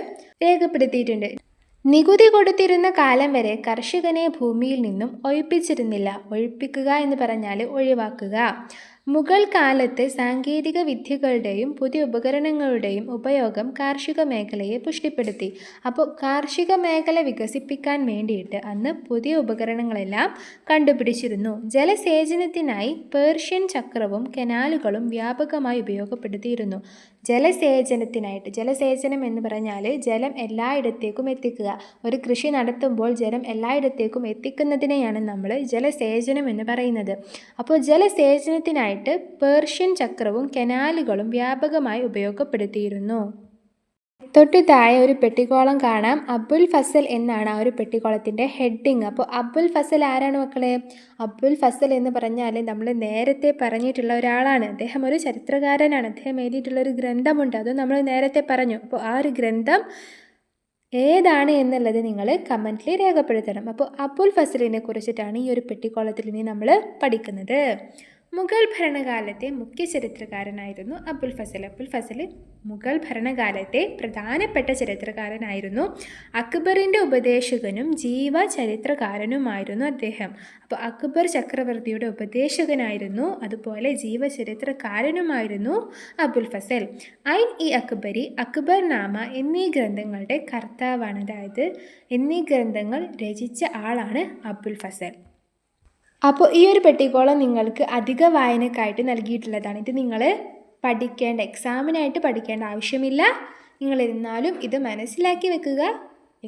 രേഖപ്പെടുത്തിയിട്ടുണ്ട്. നികുതി കൊടുത്തിരുന്ന കാലം വരെ കർഷകനെ ഭൂമിയിൽ നിന്നും ഒഴിപ്പിച്ചിരുന്നില്ല. ഒഴിപ്പിക്കുക എന്ന് പറഞ്ഞാൽ ഒഴിവാക്കുക. മുഗൾ കാലത്ത് സാങ്കേതിക വിദ്യകളുടെയും പുതിയ ഉപകരണങ്ങളുടെയും ഉപയോഗം കാർഷിക മേഖലയെ പുഷ്ടിപ്പെടുത്തി. അപ്പോൾ കാർഷിക മേഖല വികസിപ്പിക്കാൻ വേണ്ടിയിട്ട് അന്ന് പുതിയ ഉപകരണങ്ങളെല്ലാം കണ്ടുപിടിച്ചിരുന്നു. ജലസേചനത്തിനായി പേർഷ്യൻ ചക്രവും കനാലുകളും വ്യാപകമായി ഉപയോഗപ്പെടുത്തിയിരുന്നു. ജലസേചനം എന്ന് പറഞ്ഞാൽ ജലം എല്ലായിടത്തേക്കും എത്തിക്കുക. ഒരു കൃഷി നടത്തുമ്പോൾ ജലം എല്ലായിടത്തേക്കും എത്തിക്കുന്നതിനെയാണ് നമ്മൾ ജലസേചനം എന്ന് പറയുന്നത്. അപ്പോൾ ജലസേചനത്തിനായിട്ട് പേർഷ്യൻ ചക്രവും കനാലുകളും വ്യാപകമായി ഉപയോഗപ്പെടുത്തിയിരുന്നു. തൊട്ടു താഴെ ഒരു പെട്ടിക്കോളം കാണാം. അബുൽ ഫസൽ എന്നാണ് ആ ഒരു പെട്ടിക്കോളത്തിൻ്റെ ഹെഡിങ്. അപ്പോൾ അബുൽ ഫസൽ ആരാണ് മക്കളെ? അബുൽ ഫസൽ എന്ന് പറഞ്ഞാൽ നമ്മൾ നേരത്തെ പറഞ്ഞിട്ടുള്ള ഒരാളാണ്. അദ്ദേഹം ഒരു ചരിത്രകാരനാണ്. അദ്ദേഹം എഴുതിയിട്ടുള്ളൊരു ഗ്രന്ഥമുണ്ട്, അത് നമ്മൾ നേരത്തെ പറഞ്ഞു. അപ്പോൾ ആ ഒരു ഗ്രന്ഥം ഏതാണ് എന്നുള്ളത് നിങ്ങൾ കമൻറ്റിൽ രേഖപ്പെടുത്തണം. അപ്പോൾ അബുൽ ഫസലിനെ കുറിച്ചിട്ടാണ് ഈ ഒരു പെട്ടിക്കോളത്തിൽ ഇനി നമ്മൾ പഠിക്കുന്നത്. മുഗൾ ഭരണകാലത്തെ മുഖ്യ ചരിത്രകാരനായിരുന്നു അബുൽ ഫസൽ. അബുൽ ഫസൽ മുഗൾ ഭരണകാലത്തെ പ്രധാനപ്പെട്ട ചരിത്രകാരനായിരുന്നു. അക്ബറിൻ്റെ ഉപദേശകനും ജീവചരിത്രകാരനുമായിരുന്നു അദ്ദേഹം. അപ്പോൾ അക്ബർ ചക്രവർത്തിയുടെ ഉപദേശകനായിരുന്നു, അതുപോലെ ജീവചരിത്രകാരനുമായിരുന്നു അബുൽ ഫസൽ. ഐൻ ഇ അക്ബരി, അക്ബർ നാമ എന്നീ ഗ്രന്ഥങ്ങളുടെ കർത്താവാണ്. അതായത് എന്നീ ഗ്രന്ഥങ്ങൾ രചിച്ച ആളാണ് അബുൽ ഫസൽ. അപ്പോൾ ഈ ഒരു പെട്ടിക്കോളം നിങ്ങൾക്ക് അധിക വായനക്കായിട്ട് നൽകിയിട്ടുള്ളതാണ്. ഇത് നിങ്ങൾ എക്സാമിനായിട്ട് പഠിക്കേണ്ട ആവശ്യമില്ല. നിങ്ങളിരുന്നാലും ഇത് മനസ്സിലാക്കി വെക്കുക.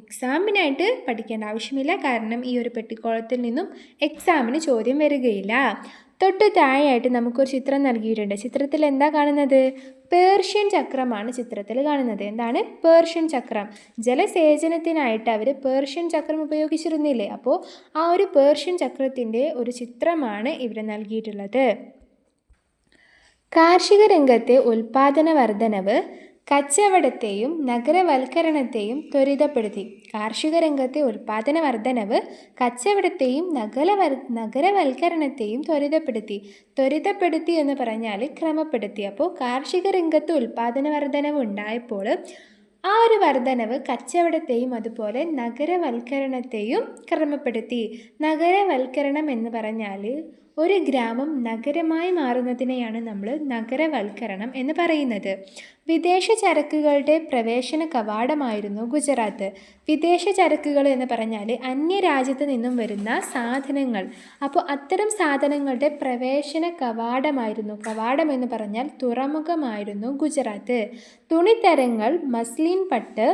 എക്സാമിനായിട്ട് പഠിക്കേണ്ട ആവശ്യമില്ല, കാരണം ഈ ഒരു പെട്ടിക്കോളത്തിൽ നിന്നും എക്സാമിന് ചോദ്യം വരികയില്ല. തൊട്ട് താഴെയായിട്ട് നമുക്കൊരു ചിത്രം നൽകിയിട്ടുണ്ട്. ചിത്രത്തിൽ എന്താ കാണുന്നത്? പേർഷ്യൻ ചക്രമാണ് ചിത്രത്തിൽ കാണുന്നത്. എന്താണ് പേർഷ്യൻ ചക്രം? ജലസേചനത്തിനായിട്ട് അവർ പേർഷ്യൻ ചക്രം ഉപയോഗിച്ചിരുന്നില്ലേ? അപ്പോൾ ആ ഒരു പേർഷ്യൻ ചക്രത്തിൻ്റെ ഒരു ചിത്രമാണ് ഇവിടെ നൽകിയിട്ടുള്ളത്. കാർഷിക രംഗത്തെ ഉൽപാദന വർധനവ് കച്ചവടത്തെയും നഗരവൽക്കരണത്തെയും ത്വരിതപ്പെടുത്തി. കാർഷിക രംഗത്തെ ഉൽപാദന വർധനവ് കച്ചവടത്തെയും നഗരവൽക്കരണത്തെയും ത്വരിതപ്പെടുത്തി എന്ന് പറഞ്ഞാൽ ക്രമപ്പെടുത്തി. അപ്പോൾ കാർഷിക രംഗത്ത് ഉൽപാദന വർധനവ് ഉണ്ടായപ്പോൾ ആ ഒരു വർധനവ് കച്ചവടത്തെയും അതുപോലെ നഗരവൽക്കരണത്തെയും ക്രമപ്പെടുത്തി. നഗരവൽക്കരണം എന്ന് പറഞ്ഞാൽ ഒരു ഗ്രാമം നഗരമായി മാറുന്നതിനെയാണ് നമ്മൾ നഗരവൽക്കരണം എന്ന് പറയുന്നത്. വിദേശ ചരക്കുകളുടെ പ്രവേശന കവാടമായിരുന്നു ഗുജറാത്ത്. വിദേശ ചരക്കുകൾ എന്ന് പറഞ്ഞാൽ അന്യരാജ്യത്ത് നിന്നും വരുന്ന സാധനങ്ങൾ. അപ്പോൾ അത്തരം സാധനങ്ങളുടെ പ്രവേശന കവാടമായിരുന്നു, കവാടം എന്ന് പറഞ്ഞാൽ തുറമുഖമായിരുന്നു ഗുജറാത്ത്. തുണിത്തരങ്ങൾ, മസ്ലിൻ പട്ട്,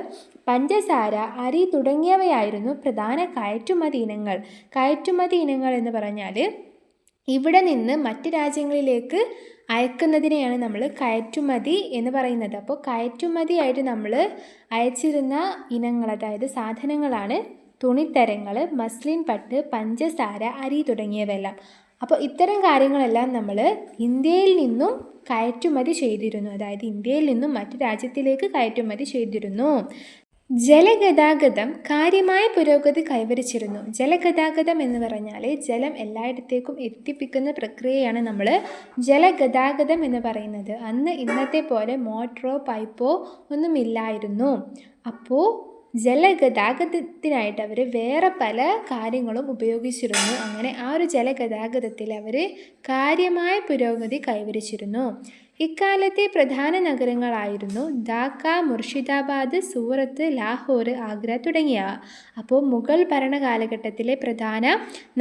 പഞ്ചസാര, അരി തുടങ്ങിയവയായിരുന്നു പ്രധാന കയറ്റുമതി ഇനങ്ങൾ. കയറ്റുമതി ഇനങ്ങൾ എന്ന് പറഞ്ഞാൽ ഇവിടെ നിന്ന് മറ്റ് രാജ്യങ്ങളിലേക്ക് അയക്കുന്നതിനെയാണ് നമ്മൾ കയറ്റുമതി എന്ന് പറയുന്നത്. അപ്പോൾ കയറ്റുമതിയായിട്ട് നമ്മൾ അയച്ചിരുന്ന ഇനങ്ങൾ, അതായത് സാധനങ്ങളാണ് തുണിത്തരങ്ങൾ, മസ്ലിൻ പട്ട്, പഞ്ചസാര, അരി തുടങ്ങിയവയെല്ലാം. അപ്പോൾ ഇത്തരം കാര്യങ്ങളെല്ലാം നമ്മൾ ഇന്ത്യയിൽ നിന്നും കയറ്റുമതി ചെയ്തിരുന്നു, അതായത് ഇന്ത്യയിൽ നിന്നും മറ്റ് രാജ്യത്തിലേക്ക് കയറ്റുമതി ചെയ്തിരുന്നു. ജലഗതാഗതം കാര്യമായ പുരോഗതി കൈവരിച്ചിരുന്നു. ജലഗതാഗതം എന്ന് പറഞ്ഞാൽ ജലം എല്ലായിടത്തേക്കും എത്തിപ്പിക്കുന്ന പ്രക്രിയയാണ് നമ്മൾ ജലഗതാഗതം എന്ന് പറയുന്നത്. അന്ന് ഇന്നത്തെ പോലെ മോട്ടറോ പൈപ്പോ ഒന്നുമില്ലായിരുന്നു. അപ്പോൾ ജലഗതാഗതത്തിനായിട്ട് അവർ വേറെ പല കാര്യങ്ങളും ഉപയോഗിച്ചിരുന്നു. അങ്ങനെ ആ ഒരു ജലഗതാഗതത്തിൽ അവർ കാര്യമായ പുരോഗതി കൈവരിച്ചിരുന്നു. ഇക്കാലത്തെ പ്രധാന നഗരങ്ങളായിരുന്നു ധാക്ക, മുർഷിദാബാദ്, സൂറത്ത്, ലാഹോർ, ആഗ്ര തുടങ്ങിയവ. അപ്പോൾ മുഗൾ ഭരണകാലഘട്ടത്തിലെ പ്രധാന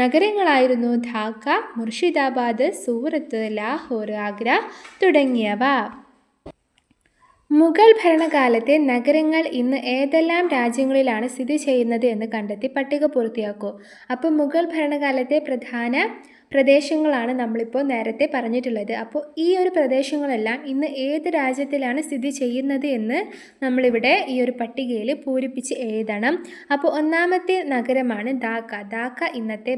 നഗരങ്ങളായിരുന്നു ധാക്ക, മുർഷിദാബാദ്, സൂറത്ത്, ലാഹോർ, ആഗ്ര തുടങ്ങിയവ. മുഗൾ ഭരണകാലത്തെ നഗരങ്ങൾ ഇന്ന് ഏതെല്ലാം രാജ്യങ്ങളിലാണ് സ്ഥിതി ചെയ്യുന്നത് എന്ന് കണ്ടെത്തി പട്ടിക പൂർത്തിയാക്കൂ. അപ്പോൾ മുഗൾ ഭരണകാലത്തെ പ്രധാന പ്രദേശങ്ങളാണ് നമ്മളിപ്പോൾ നേരത്തെ പറഞ്ഞിട്ടുള്ളത്. അപ്പോൾ ഈ ഒരു പ്രദേശങ്ങളെല്ലാം ഇന്ന് ഏത് രാജ്യത്തിലാണ് സ്ഥിതി ചെയ്യുന്നത് എന്ന് നമ്മളിവിടെ ഈ ഒരു പട്ടികയിൽ പൂരിപ്പിച്ച് എഴുതണം. അപ്പോൾ ഒന്നാമത്തെ നഗരമാണ് ധാക്ക. ധാക്ക ഇന്നത്തെ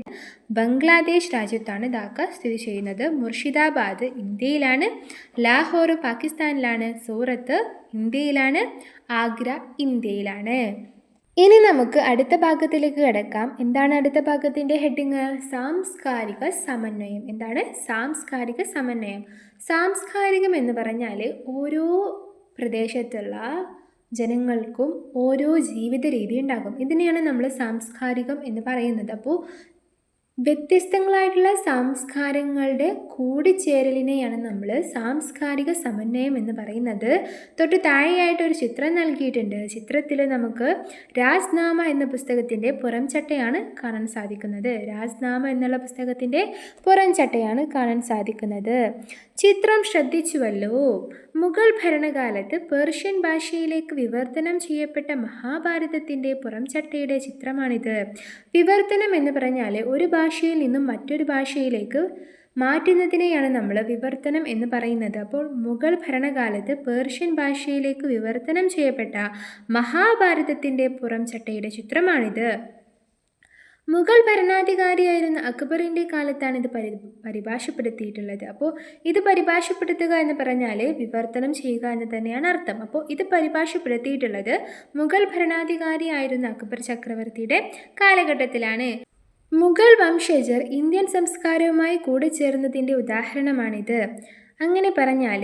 ബംഗ്ലാദേശ് രാജ്യത്താണ് ധാക്ക സ്ഥിതി ചെയ്യുന്നത്. മുർഷിദാബാദ് ഇന്ത്യയിലാണ്. ലാഹോർ പാകിസ്ഥാനിലാണ്. സൂറത്ത് ഇന്ത്യയിലാണ്. ആഗ്ര ഇന്ത്യയിലാണ്. ഇനി നമുക്ക് അടുത്ത ഭാഗത്തിലേക്ക് കിടക്കാം. എന്താണ് അടുത്ത ഭാഗത്തിൻ്റെ ഹെഡിങ്? സാംസ്കാരിക സമന്വയം. എന്താണ് സാംസ്കാരിക സമന്വയം? സാംസ്കാരികം എന്ന് പറഞ്ഞാൽ ഓരോ പ്രദേശത്തുള്ള ജനങ്ങൾക്കും ഓരോ ജീവിത രീതി ഉണ്ടാകും. ഇതിനെയാണ് നമ്മൾ സാംസ്കാരികം എന്ന് പറയുന്നത്. അപ്പോൾ വ്യത്യസ്തങ്ങളായിട്ടുള്ള സംസ്കാരങ്ങളുടെ കൂടിച്ചേരലിനെയാണ് നമ്മൾ സാംസ്കാരിക സമന്വയം എന്ന് പറയുന്നത്. തൊട്ട് താഴെയായിട്ടൊരു ചിത്രം നൽകിയിട്ടുണ്ട്. ചിത്രത്തിൽ നമുക്ക് രാജ്നാമ എന്ന പുസ്തകത്തിൻ്റെ പുറംചട്ടയാണ് കാണാൻ സാധിക്കുന്നത്. രാജ്നാമ എന്നുള്ള പുസ്തകത്തിൻ്റെ പുറംചട്ടയാണ് കാണാൻ സാധിക്കുന്നത്. ചിത്രം ശ്രദ്ധിച്ചുവല്ലോ. മുഗൾ ഭരണകാലത്ത് പേർഷ്യൻ ഭാഷയിലേക്ക് വിവർത്തനം ചെയ്യപ്പെട്ട മഹാഭാരതത്തിൻ്റെ പുറംചട്ടയുടെ ചിത്രമാണിത്. വിവർത്തനം എന്ന് പറഞ്ഞാൽ ഒരു ഭാഷയിൽ നിന്നും മറ്റൊരു ഭാഷയിലേക്ക് മാറ്റുന്നതിനെയാണ് നമ്മൾ വിവർത്തനം എന്ന് പറയുന്നത്. അപ്പോൾ മുഗൾ ഭരണകാലത്ത് പേർഷ്യൻ ഭാഷയിലേക്ക് വിവർത്തനം ചെയ്യപ്പെട്ട മഹാഭാരതത്തിൻ്റെ പുറംചട്ടയുടെ ചിത്രമാണിത്. മുഗൾ ഭരണാധികാരിയായിരുന്ന അക്ബറിൻ്റെ കാലത്താണ് ഇത് പരിഭാഷപ്പെടുത്തിയിട്ടുള്ളത്. അപ്പോൾ ഇത് പരിഭാഷപ്പെടുത്തുക എന്ന് പറഞ്ഞാൽ വിവർത്തനം ചെയ്യുക എന്ന് തന്നെയാണ് അർത്ഥം. അപ്പോൾ ഇത് പരിഭാഷപ്പെടുത്തിയിട്ടുള്ളത് മുഗൾ ഭരണാധികാരിയായിരുന്ന അക്ബർ ചക്രവർത്തിയുടെ കാലഘട്ടത്തിലാണ്. മുഗൾ വംശജർ ഇന്ത്യൻ സംസ്കാരവുമായി കൂടിച്ചേർന്നതിൻ്റെ ഉദാഹരണമാണിത്. അങ്ങനെ പറഞ്ഞാൽ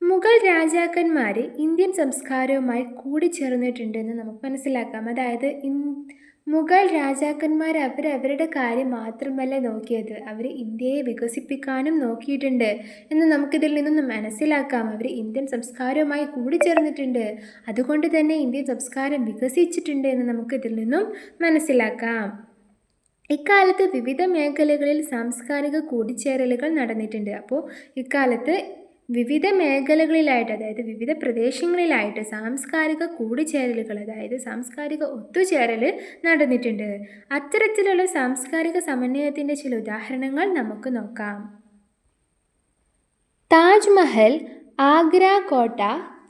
മുഗൾ രാജാക്കന്മാർ ഇന്ത്യൻ സംസ്കാരവുമായി കൂടിച്ചേർന്നിട്ടുണ്ടെന്ന് നമുക്ക് മനസ്സിലാക്കാം. അതായത് മുഗൾ രാജാക്കന്മാർ അവരുടെ കാര്യം മാത്രമല്ല നോക്കിയത്, അവർ ഇന്ത്യയെ വികസിപ്പിക്കാനും നോക്കിയിട്ടുണ്ട് എന്ന് നമുക്കിതിൽ നിന്നും മനസ്സിലാക്കാം. അവർ ഇന്ത്യൻ സംസ്കാരവുമായി കൂടിച്ചേർന്നിട്ടുണ്ട്, അതുകൊണ്ട് തന്നെ ഇന്ത്യൻ സംസ്കാരം വികസിച്ചിട്ടുണ്ട് എന്ന് നമുക്കിതിൽ നിന്നും മനസ്സിലാക്കാം. ഇക്കാലത്ത് വിവിധ മേഖലകളിൽ സാംസ്കാരിക കൂടിച്ചേരലുകൾ നടന്നിട്ടുണ്ട്. അപ്പോൾ ഇക്കാലത്ത് വിവിധ മേഖലകളിലായിട്ട്, അതായത് വിവിധ പ്രദേശങ്ങളിലായിട്ട് സാംസ്കാരിക കൂടിച്ചേരലുകൾ, അതായത് സാംസ്കാരിക ഒത്തുചേരൽ നടന്നിട്ടുണ്ട്. അത്തരത്തിലുള്ള സാംസ്കാരിക സമന്വയത്തിൻ്റെ ചില ഉദാഹരണങ്ങൾ നമുക്ക് നോക്കാം. താജ്മഹൽ, ആഗ്ര കോട്ട,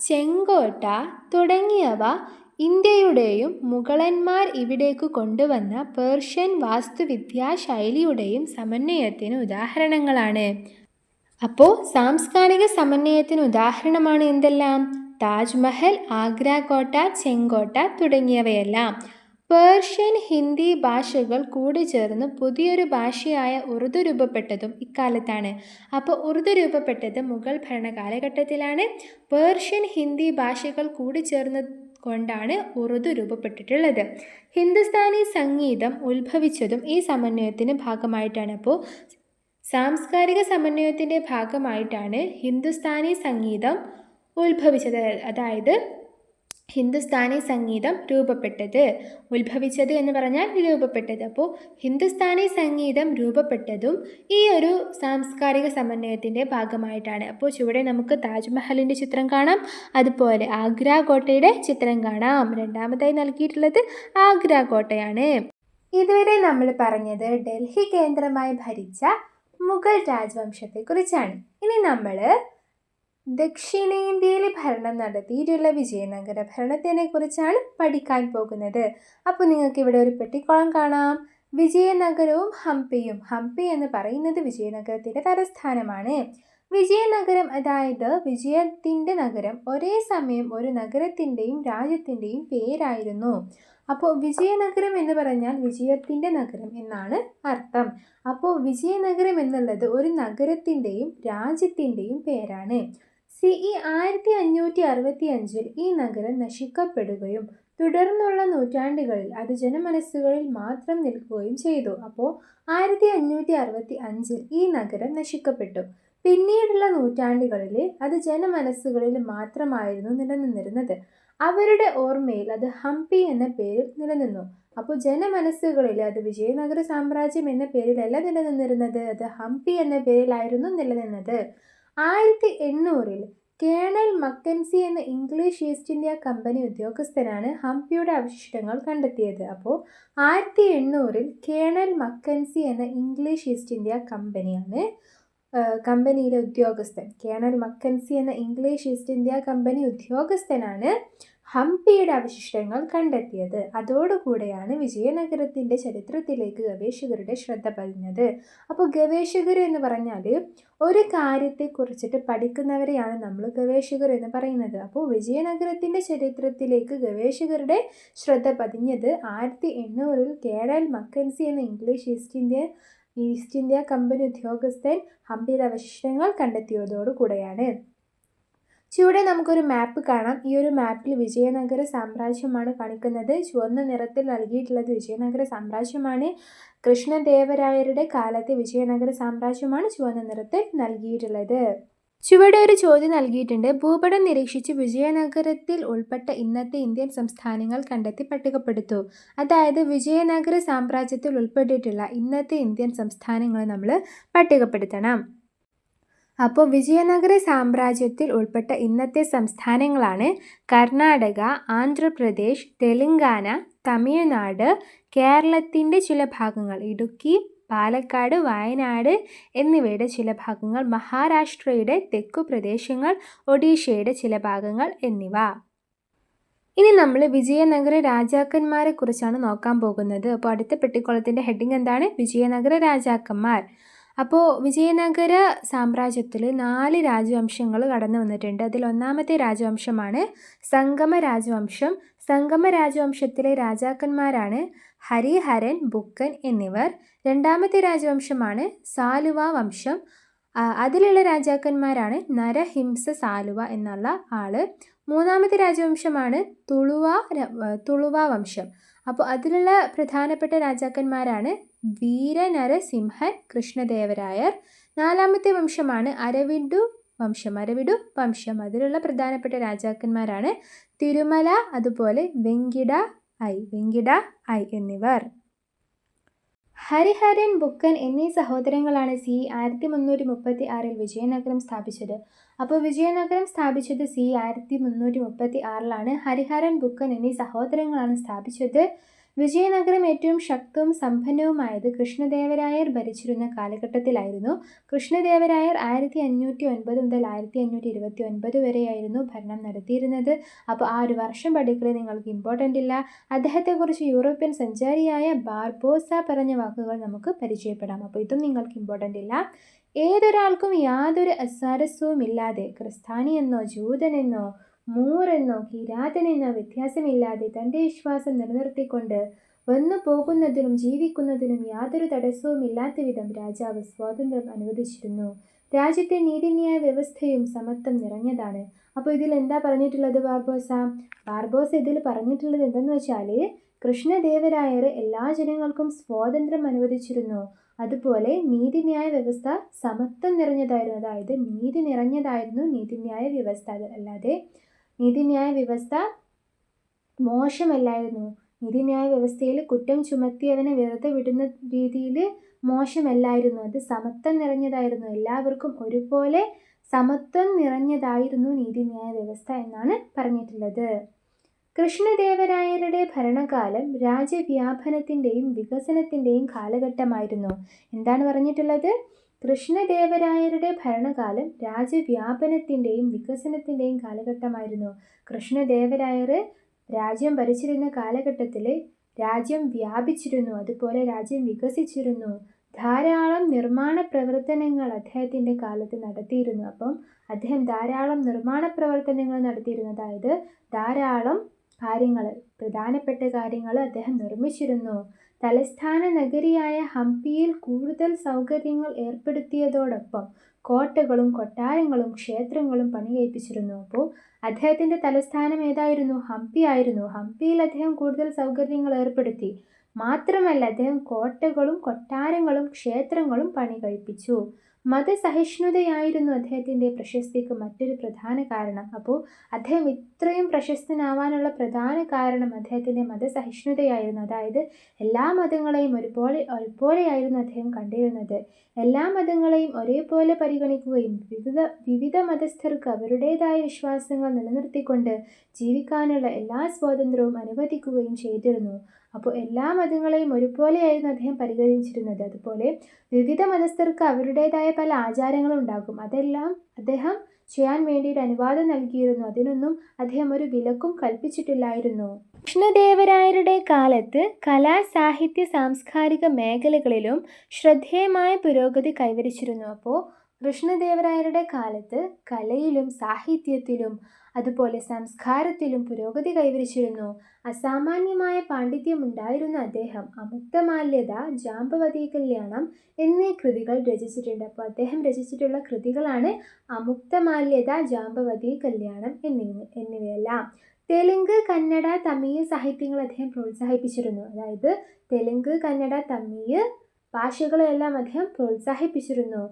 ചെങ്കോട്ട തുടങ്ങിയവ ഇന്ത്യയുടെയും മുഗളന്മാർ ഇവിടേക്ക് കൊണ്ടുവന്ന പേർഷ്യൻ വാസ്തുവിദ്യാ ശൈലിയുടെയും സമന്വയത്തിന് ഉദാഹരണങ്ങളാണ്. അപ്പോൾ സാംസ്കാരിക സമന്വയത്തിന് ഉദാഹരണമാണ് എന്തെല്ലാം? താജ്മഹൽ, ആഗ്ര കോട്ട, ചെങ്കോട്ട തുടങ്ങിയവയെല്ലാം. പേർഷ്യൻ, ഹിന്ദി ഭാഷകൾ കൂടിച്ചേർന്ന് പുതിയൊരു ഭാഷയായ ഉറുദു രൂപപ്പെട്ടതും ഇക്കാലത്താണ്. അപ്പോൾ ഉറുദു രൂപപ്പെട്ടത് മുഗൾ ഭരണകാലഘട്ടത്തിലാണ്. പേർഷ്യൻ, ഹിന്ദി ഭാഷകൾ കൂടിച്ചേർന്ന് കൊണ്ടാണ് ഉറുദു രൂപപ്പെട്ടിട്ടുള്ളത്. ഹിന്ദുസ്ഥാനി സംഗീതം ഉത്ഭവിച്ചതും ഈ സമന്വയത്തിന് ഭാഗമായിട്ടാണ്. അപ്പോൾ സാംസ്കാരിക സമന്വയത്തിൻ്റെ ഭാഗമായിട്ടാണ് ഹിന്ദുസ്ഥാനി സംഗീതം ഉത്ഭവിച്ചത്, അതായത് ഹിന്ദുസ്ഥാനി സംഗീതം രൂപപ്പെട്ടത്. ഉത്ഭവിച്ചത് എന്ന് പറഞ്ഞാൽ രൂപപ്പെട്ടത്. അപ്പോൾ ഹിന്ദുസ്ഥാനി സംഗീതം രൂപപ്പെട്ടതും ഈ ഒരു സാംസ്കാരിക സമന്വയത്തിൻ്റെ ഭാഗമായിട്ടാണ്. അപ്പോൾ ചുവടെ നമുക്ക് താജ്മഹലിൻ്റെ ചിത്രം കാണാം, അതുപോലെ ആഗ്ര കോട്ടയുടെ ചിത്രം കാണാം. രണ്ടാമതായി നൽകിയിട്ടുള്ളത് ആഗ്ര കോട്ടയാണ്. ഇതുവരെ നമ്മൾ പറഞ്ഞത് ഡൽഹി കേന്ദ്രമായി ഭരിച്ച മുഗൾ രാജവംശത്തെക്കുറിച്ചാണ്. ഇനി നമ്മൾ ദക്ഷിണേന്ത്യയിൽ ഭരണം നടത്തിയിട്ടുള്ള വിജയനഗര ഭരണത്തിനെ കുറിച്ചാണ് പഠിക്കാൻ പോകുന്നത്. അപ്പോൾ നിങ്ങൾക്ക് ഇവിടെ ഒരു പെട്ടിക്കോളം കാണാം. വിജയനഗരവും ഹംപിയും. ഹംപി എന്ന് പറയുന്നത് വിജയനഗരത്തിൻ്റെ തലസ്ഥാനമാണ്. വിജയനഗരം, അതായത് വിജയത്തിൻ്റെ നഗരം, ഒരേ സമയം ഒരു നഗരത്തിൻ്റെയും രാജ്യത്തിൻ്റെയും പേരായിരുന്നു. അപ്പോൾ വിജയനഗരം എന്ന് പറഞ്ഞാൽ വിജയത്തിൻ്റെ നഗരം എന്നാണ് അർത്ഥം. അപ്പോൾ വിജയനഗരം എന്നുള്ളത് ഒരു നഗരത്തിൻ്റെയും രാജ്യത്തിൻ്റെയും പേരാണ്. CE 1565 ഈ നഗരം നശിക്കപ്പെടുകയും തുടർന്നുള്ള നൂറ്റാണ്ടുകളിൽ അത് ജനമനസ്സുകളിൽ മാത്രം നിൽക്കുകയും ചെയ്തു. അപ്പോൾ 1565 ഈ നഗരം നശിക്കപ്പെട്ടു. പിന്നീടുള്ള നൂറ്റാണ്ടുകളിൽ അത് ജനമനസ്സുകളിൽ മാത്രമായിരുന്നു നിലനിന്നിരുന്നത്. അവരുടെ ഓർമ്മയിൽ അത് ഹംപി എന്ന പേരിൽ നിലനിന്നു. അപ്പോൾ ജനമനസ്സുകളിൽ അത് വിജയനഗര സാമ്രാജ്യം എന്ന പേരിലല്ല നിലനിന്നിരുന്നത്, അത് ഹംപി എന്ന പേരിലായിരുന്നു നിലനിന്നത്. 1800 കേണൽ മക്കൻസി എന്ന ഇംഗ്ലീഷ് ഈസ്റ്റ് ഇന്ത്യ കമ്പനി ഉദ്യോഗസ്ഥനാണ് ഹംപിയുടെ അവശിഷ്ടങ്ങൾ കണ്ടെത്തിയത്. അപ്പോൾ 1800 കേണൽ മക്കൻസി എന്ന ഇംഗ്ലീഷ് ഈസ്റ്റ് ഇന്ത്യ കമ്പനിയിലെ ഉദ്യോഗസ്ഥൻ, കേണൽ മക്കൻസി എന്ന ഇംഗ്ലീഷ് ഈസ്റ്റ് ഇന്ത്യ കമ്പനി ഉദ്യോഗസ്ഥനാണ് ഹംപിയുടെ അവശിഷ്ടങ്ങൾ കണ്ടെത്തിയത്. അതോടുകൂടെയാണ് വിജയനഗരത്തിൻ്റെ ചരിത്രത്തിലേക്ക് ഗവേഷകരുടെ ശ്രദ്ധ പതിഞ്ഞത്. അപ്പോൾ ഗവേഷകർ എന്ന് പറഞ്ഞാൽ ഒരു കാര്യത്തെക്കുറിച്ചിട്ട് പഠിക്കുന്നവരെയാണ് നമ്മൾ ഗവേഷകർ എന്ന് പറയുന്നത്. അപ്പോൾ വിജയനഗരത്തിൻ്റെ ചരിത്രത്തിലേക്ക് ഗവേഷകരുടെ ശ്രദ്ധ പതിഞ്ഞത് 1800 കേണൽ മക്കൻസി എന്ന ഇംഗ്ലീഷ് ഈസ്റ്റ് ഇന്ത്യ കമ്പനി ഉദ്യോഗസ്ഥൻ ഹംപിയുടെ അവശിഷ്ടങ്ങൾ കണ്ടെത്തിയതോടുകൂടെയാണ്. ചുവടെ നമുക്കൊരു മാപ്പ് കാണാം. ഈ ഒരു മാപ്പിൽ വിജയനഗര സാമ്രാജ്യമാണ് കാണിക്കുന്നത്. ചുവന്ന നിറത്തിൽ നൽകിയിട്ടുള്ളത് വിജയനഗര സാമ്രാജ്യമാണ്. കൃഷ്ണദേവരായരുടെ കാലത്തെ വിജയനഗര സാമ്രാജ്യമാണ് ചുവന്ന നിറത്തിൽ നൽകിയിട്ടുള്ളത്. ചുവടെ ഒരു ചോദ്യം നൽകിയിട്ടുണ്ട്. ഭൂപടം നിരീക്ഷിച്ച് വിജയനഗരത്തിൽ ഉൾപ്പെട്ട ഇന്നത്തെ ഇന്ത്യൻ സംസ്ഥാനങ്ങൾ കണ്ടെത്തി പട്ടികപ്പെടുത്തൂ. അതായത് വിജയനഗര സാമ്രാജ്യത്തിൽ ഉൾപ്പെട്ടിട്ടുള്ള ഇന്നത്തെ ഇന്ത്യൻ സംസ്ഥാനങ്ങൾ നമ്മൾ പട്ടികപ്പെടുത്തണം. അപ്പോൾ വിജയനഗര സാമ്രാജ്യത്തിൽ ഉൾപ്പെട്ട ഇന്നത്തെ സംസ്ഥാനങ്ങളാണ് കർണാടക, ആന്ധ്രാപ്രദേശ്, തെലങ്കാന, തമിഴ്നാട്, കേരളത്തിൻ്റെ ചില ഭാഗങ്ങൾ, ഇടുക്കി, പാലക്കാട്, വയനാട് എന്നിവയുടെ ചില ഭാഗങ്ങൾ, മഹാരാഷ്ട്രയുടെ തെക്കു പ്രദേശങ്ങൾ, ഒഡീഷയുടെ ചില ഭാഗങ്ങൾ എന്നിവ. ഇനി നമ്മൾ വിജയനഗര രാജാക്കന്മാരെ കുറിച്ചാണ് നോക്കാൻ പോകുന്നത്. അപ്പോൾ അടുത്ത പെട്ടിക്കുളത്തിൻ്റെ ഹെഡിങ് എന്താണ്? വിജയനഗര രാജാക്കന്മാർ. അപ്പോൾ വിജയനഗര സാമ്രാജ്യത്തിൽ 4 രാജവംശങ്ങൾ കടന്നു വന്നിട്ടുണ്ട്. അതിൽ ഒന്നാമത്തെ രാജവംശമാണ് സംഗമ രാജവംശം. സംഗമ രാജവംശത്തിലെ രാജാക്കന്മാരാണ് ഹരിഹരൻ, ബുക്കൻ എന്നിവർ. രണ്ടാമത്തെ രാജവംശമാണ് സാലുവ വംശം. അതിലുള്ള രാജാക്കന്മാരാണ് നരഹിംസ സാലുവ എന്നുള്ള ആള്. മൂന്നാമത്തെ രാജവംശമാണ് തുളുവ വംശം. അപ്പോൾ അതിലുള്ള പ്രധാനപ്പെട്ട രാജാക്കന്മാരാണ് വീരനരസിംഹൻ, കൃഷ്ണദേവരായർ. നാലാമത്തെ വംശമാണ് അരവിഡു വംശം. അതിലുള്ള പ്രധാനപ്പെട്ട രാജാക്കന്മാരാണ് തിരുമല, അതുപോലെ വെങ്കിട ഐ എന്നിവർ. ഹരിഹരൻ, ബുക്കൻ എന്നീ സഹോദരങ്ങളാണ് 1336 വിജയനഗരം സ്ഥാപിച്ചത്. അപ്പോൾ വിജയനഗരം സ്ഥാപിച്ചത് 1336 ഹരിഹരൻ, ബുക്കൻ എന്നീ സഹോദരങ്ങളാണ് സ്ഥാപിച്ചത്. വിജയനഗരം ഏറ്റവും ശക്തവും സമ്പന്നവുമായത് കൃഷ്ണദേവരായർ ഭരിച്ചിരുന്ന കാലഘട്ടത്തിലായിരുന്നു. കൃഷ്ണദേവരായർ 1509 മുതൽ 1529 വരെയായിരുന്നു ഭരണം നടത്തിയിരുന്നത്. അപ്പോൾ ആ ഒരു വർഷം പഠിക്കൽ നിങ്ങൾക്ക് ഇമ്പോർട്ടൻ്റ് ഇല്ല. അദ്ദേഹത്തെക്കുറിച്ച് യൂറോപ്യൻ സഞ്ചാരിയായ ബാർബോസ പറഞ്ഞ വാക്കുകൾ നമുക്ക് പരിചയപ്പെടാം. അപ്പോൾ ഇതും നിങ്ങൾക്ക് ഇമ്പോർട്ടൻ്റ് ഇല്ല. ഏതൊരാൾക്കും യാതൊരു അസ്വാരസ്യവുമില്ലാതെ, ക്രിസ്ത്യാനിയെന്നോ ജൂതനെന്നോ മൂറെന്നോ കിരാതനെന്നോ വ്യത്യാസമില്ലാതെ തൻ്റെ വിശ്വാസം നിലനിർത്തിക്കൊണ്ട് വന്നു പോകുന്നതിനും ജീവിക്കുന്നതിനും യാതൊരു തടസ്സവുമില്ലാത്ത വിധം രാജാവ് സ്വാതന്ത്ര്യം അനുവദിച്ചിരുന്നു. രാജ്യത്തെ നീതിന്യായ വ്യവസ്ഥയും സമത്വം നിറഞ്ഞതാണ്. അപ്പോൾ ഇതിൽ എന്താ പറഞ്ഞിട്ടുള്ളത് ബാർബോസ ഇതിൽ പറഞ്ഞിട്ടുള്ളത് എന്തെന്ന് വെച്ചാൽ കൃഷ്ണദേവരായർ എല്ലാ ജനങ്ങൾക്കും സ്വാതന്ത്ര്യം അനുവദിച്ചിരുന്നു. അതുപോലെ നീതിന്യായ വ്യവസ്ഥ സമത്വം നിറഞ്ഞതായിരുന്നു. അതായത് നീതി നിറഞ്ഞതായിരുന്നു നീതിന്യായ വ്യവസ്ഥ. അല്ലാതെ നീതിന്യായ വ്യവസ്ഥ മോശമല്ലായിരുന്നു. നീതിന്യായ വ്യവസ്ഥയിൽ കുറ്റം ചുമത്തിയവനെ വെറുതെ വിടുന്ന രീതിയിൽ മോശമല്ലായിരുന്നു. അത് സമത്വം നിറഞ്ഞതായിരുന്നു. എല്ലാവർക്കും ഒരുപോലെ സമത്വം നിറഞ്ഞതായിരുന്നു നീതിന്യായ വ്യവസ്ഥ എന്നാണ് പറഞ്ഞിട്ടുള്ളത്. കൃഷ്ണദേവരായരുടെ ഭരണകാലം രാജ്യവ്യാപനത്തിൻ്റെയും വികസനത്തിൻ്റെയും കാലഘട്ടമായിരുന്നു. എന്താണ് പറഞ്ഞിട്ടുള്ളത്? കൃഷ്ണദേവരായരുടെ ഭരണകാലം രാജ്യവ്യാപനത്തിൻ്റെയും വികസനത്തിൻ്റെയും കാലഘട്ടമായിരുന്നു. കൃഷ്ണദേവരായർ രാജ്യം ഭരിച്ചിരുന്ന കാലഘട്ടത്തിൽ രാജ്യം വ്യാപിച്ചിരുന്നു, അതുപോലെ രാജ്യം വികസിച്ചിരുന്നു. ധാരാളം നിർമ്മാണ പ്രവർത്തനങ്ങൾ അദ്ദേഹത്തിൻ്റെ കാലത്ത് നടത്തിയിരുന്നു. അപ്പം അദ്ദേഹം ധാരാളം നിർമ്മാണ പ്രവർത്തനങ്ങൾ നടത്തിയിരുന്നു. അതായത് ധാരാളം പ്രധാനപ്പെട്ട കാര്യങ്ങൾ അദ്ദേഹം നിർമ്മിച്ചിരുന്നു. തലസ്ഥാന നഗരിയായ ഹംപിയിൽ കൂടുതൽ സൗകര്യങ്ങൾ ഏർപ്പെടുത്തിയതോടൊപ്പം കോട്ടകളും കൊട്ടാരങ്ങളും ക്ഷേത്രങ്ങളും പണികഴിപ്പിച്ചിരുന്നു. അപ്പോൾ അദ്ദേഹത്തിൻ്റെ തലസ്ഥാനം ഏതായിരുന്നു? ഹംപി ആയിരുന്നു. ഹംപിയിൽ അദ്ദേഹം കൂടുതൽ സൗകര്യങ്ങൾ ഏർപ്പെടുത്തി. മാത്രമല്ല അദ്ദേഹം കോട്ടകളും കൊട്ടാരങ്ങളും ക്ഷേത്രങ്ങളും പണി കഴിപ്പിച്ചു. മതസഹിഷ്ണുതയായിരുന്നു അദ്ദേഹത്തിൻ്റെ പ്രശസ്തിക്ക് മറ്റൊരു പ്രധാന കാരണം. അപ്പോൾ അദ്ദേഹം ഇത്രയും പ്രശസ്തനാവാനുള്ള പ്രധാന കാരണം അദ്ദേഹത്തിൻ്റെ മതസഹിഷ്ണുതയായിരുന്നു. അതായത് എല്ലാ മതങ്ങളെയും ഒരുപോലെയായിരുന്നു അദ്ദേഹം കണ്ടിരുന്നത്. എല്ലാ മതങ്ങളെയും ഒരേപോലെ പരിഗണിക്കുകയും വിവിധ മതസ്ഥർക്ക് അവരുടേതായ വിശ്വാസങ്ങൾ നിലനിർത്തിക്കൊണ്ട് ജീവിക്കാനുള്ള എല്ലാ സ്വാതന്ത്ര്യവും അനുവദിക്കുകയും ചെയ്തിരുന്നു. അപ്പോൾ എല്ലാ മതങ്ങളെയും ഒരുപോലെയായിരുന്നു അദ്ദേഹം പരിഗണിച്ചിരുന്നത്. അതുപോലെ വിവിധ മതസ്ഥർക്ക് അവരുടേതായ പല ആചാരങ്ങളും ഉണ്ടാകും. അതെല്ലാം അദ്ദേഹം ചെയ്യാൻ വേണ്ടിയിട്ട് അനുവാദം നൽകിയിരുന്നു. അതിനൊന്നും അദ്ദേഹം ഒരു വിലക്കും കൽപ്പിച്ചിട്ടില്ലായിരുന്നു. കൃഷ്ണദേവരായരുടെ കാലത്ത് കലാ, സാഹിത്യ, സാംസ്കാരിക മേഖലകളിലും ശ്രദ്ധേയമായ പുരോഗതി കൈവരിച്ചിരുന്നു. അപ്പോൾ കൃഷ്ണദേവരായരുടെ കാലത്ത് കലയിലും സാഹിത്യത്തിലും അതുപോലെ സംസ്കാരത്തിലും പുരോഗതി കൈവരിച്ചിരുന്നു. അസാമാന്യമായ പാണ്ഡിത്യമുണ്ടായിരുന്ന അദ്ദേഹം അമുക്തമാല്യത, ജാമ്പവതി കല്യാണം എന്നീ കൃതികൾ രചിച്ചിട്ടുണ്ട്. അപ്പോൾ അദ്ദേഹം രചിച്ചിട്ടുള്ള കൃതികളാണ് അമുക്തമാല്യത, ജാമ്പവതി കല്യാണം എന്നിവയെല്ലാം. തെലുങ്ക്, കന്നഡ, തമിഴ് സാഹിത്യങ്ങൾ അദ്ദേഹം പ്രോത്സാഹിപ്പിച്ചിരുന്നു. അതായത് തെലുങ്ക്, കന്നഡ, തമിഴ് ഭാഷകളെല്ലാം അദ്ദേഹം പ്രോത്സാഹിപ്പിച്ചിരുന്നു.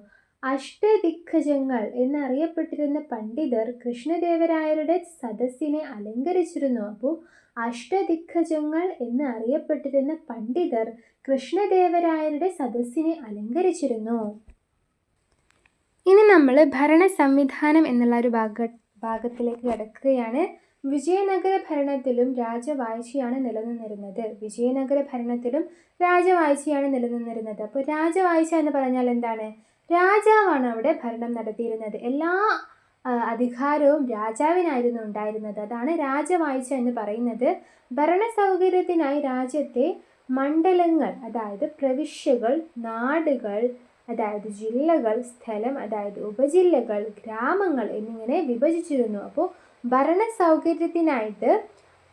അഷ്ടദിഗ്ഗജങ്ങൾ എന്നറിയപ്പെട്ടിരുന്ന പണ്ഡിതർ കൃഷ്ണദേവരായരുടെ സദസ്സിനെ അലങ്കരിച്ചിരുന്നു. അപ്പോൾ അഷ്ടദിഗ്ഗജങ്ങൾ എന്ന് അറിയപ്പെട്ടിരുന്ന പണ്ഡിതർ കൃഷ്ണദേവരായരുടെ സദസ്സിനെ അലങ്കരിച്ചിരുന്നു. ഇനി നമ്മൾ ഭരണ സംവിധാനം എന്നുള്ള ഒരു ഭാഗത്തിലേക്ക് കടക്കുകയാണ്. വിജയനഗര ഭരണത്തിലും രാജവാഴ്ചയാണ് നിലനിന്നിരുന്നത്. അപ്പോൾ രാജവാഴ്ച എന്ന് പറഞ്ഞാൽ എന്താണ്? രാജാവാണ് അവിടെ ഭരണം നടത്തിയിരുന്നത്. എല്ലാ അധികാരവും രാജാവിനായിരുന്നു ഉണ്ടായിരുന്നത്. അതാണ് രാജവാഴ്ച എന്ന് പറയുന്നത്. ഭരണ സൗകര്യത്തിനായി രാജ്യത്തെ മണ്ഡലങ്ങൾ, അതായത് പ്രവിശ്യകൾ, നാടുകൾ, അതായത് ജില്ലകൾ, സ്ഥലം, അതായത് ഉപജില്ലകൾ, ഗ്രാമങ്ങൾ എന്നിങ്ങനെ വിഭജിച്ചിരുന്നു. അപ്പോൾ ഭരണ സൗകര്യത്തിനായിട്ട്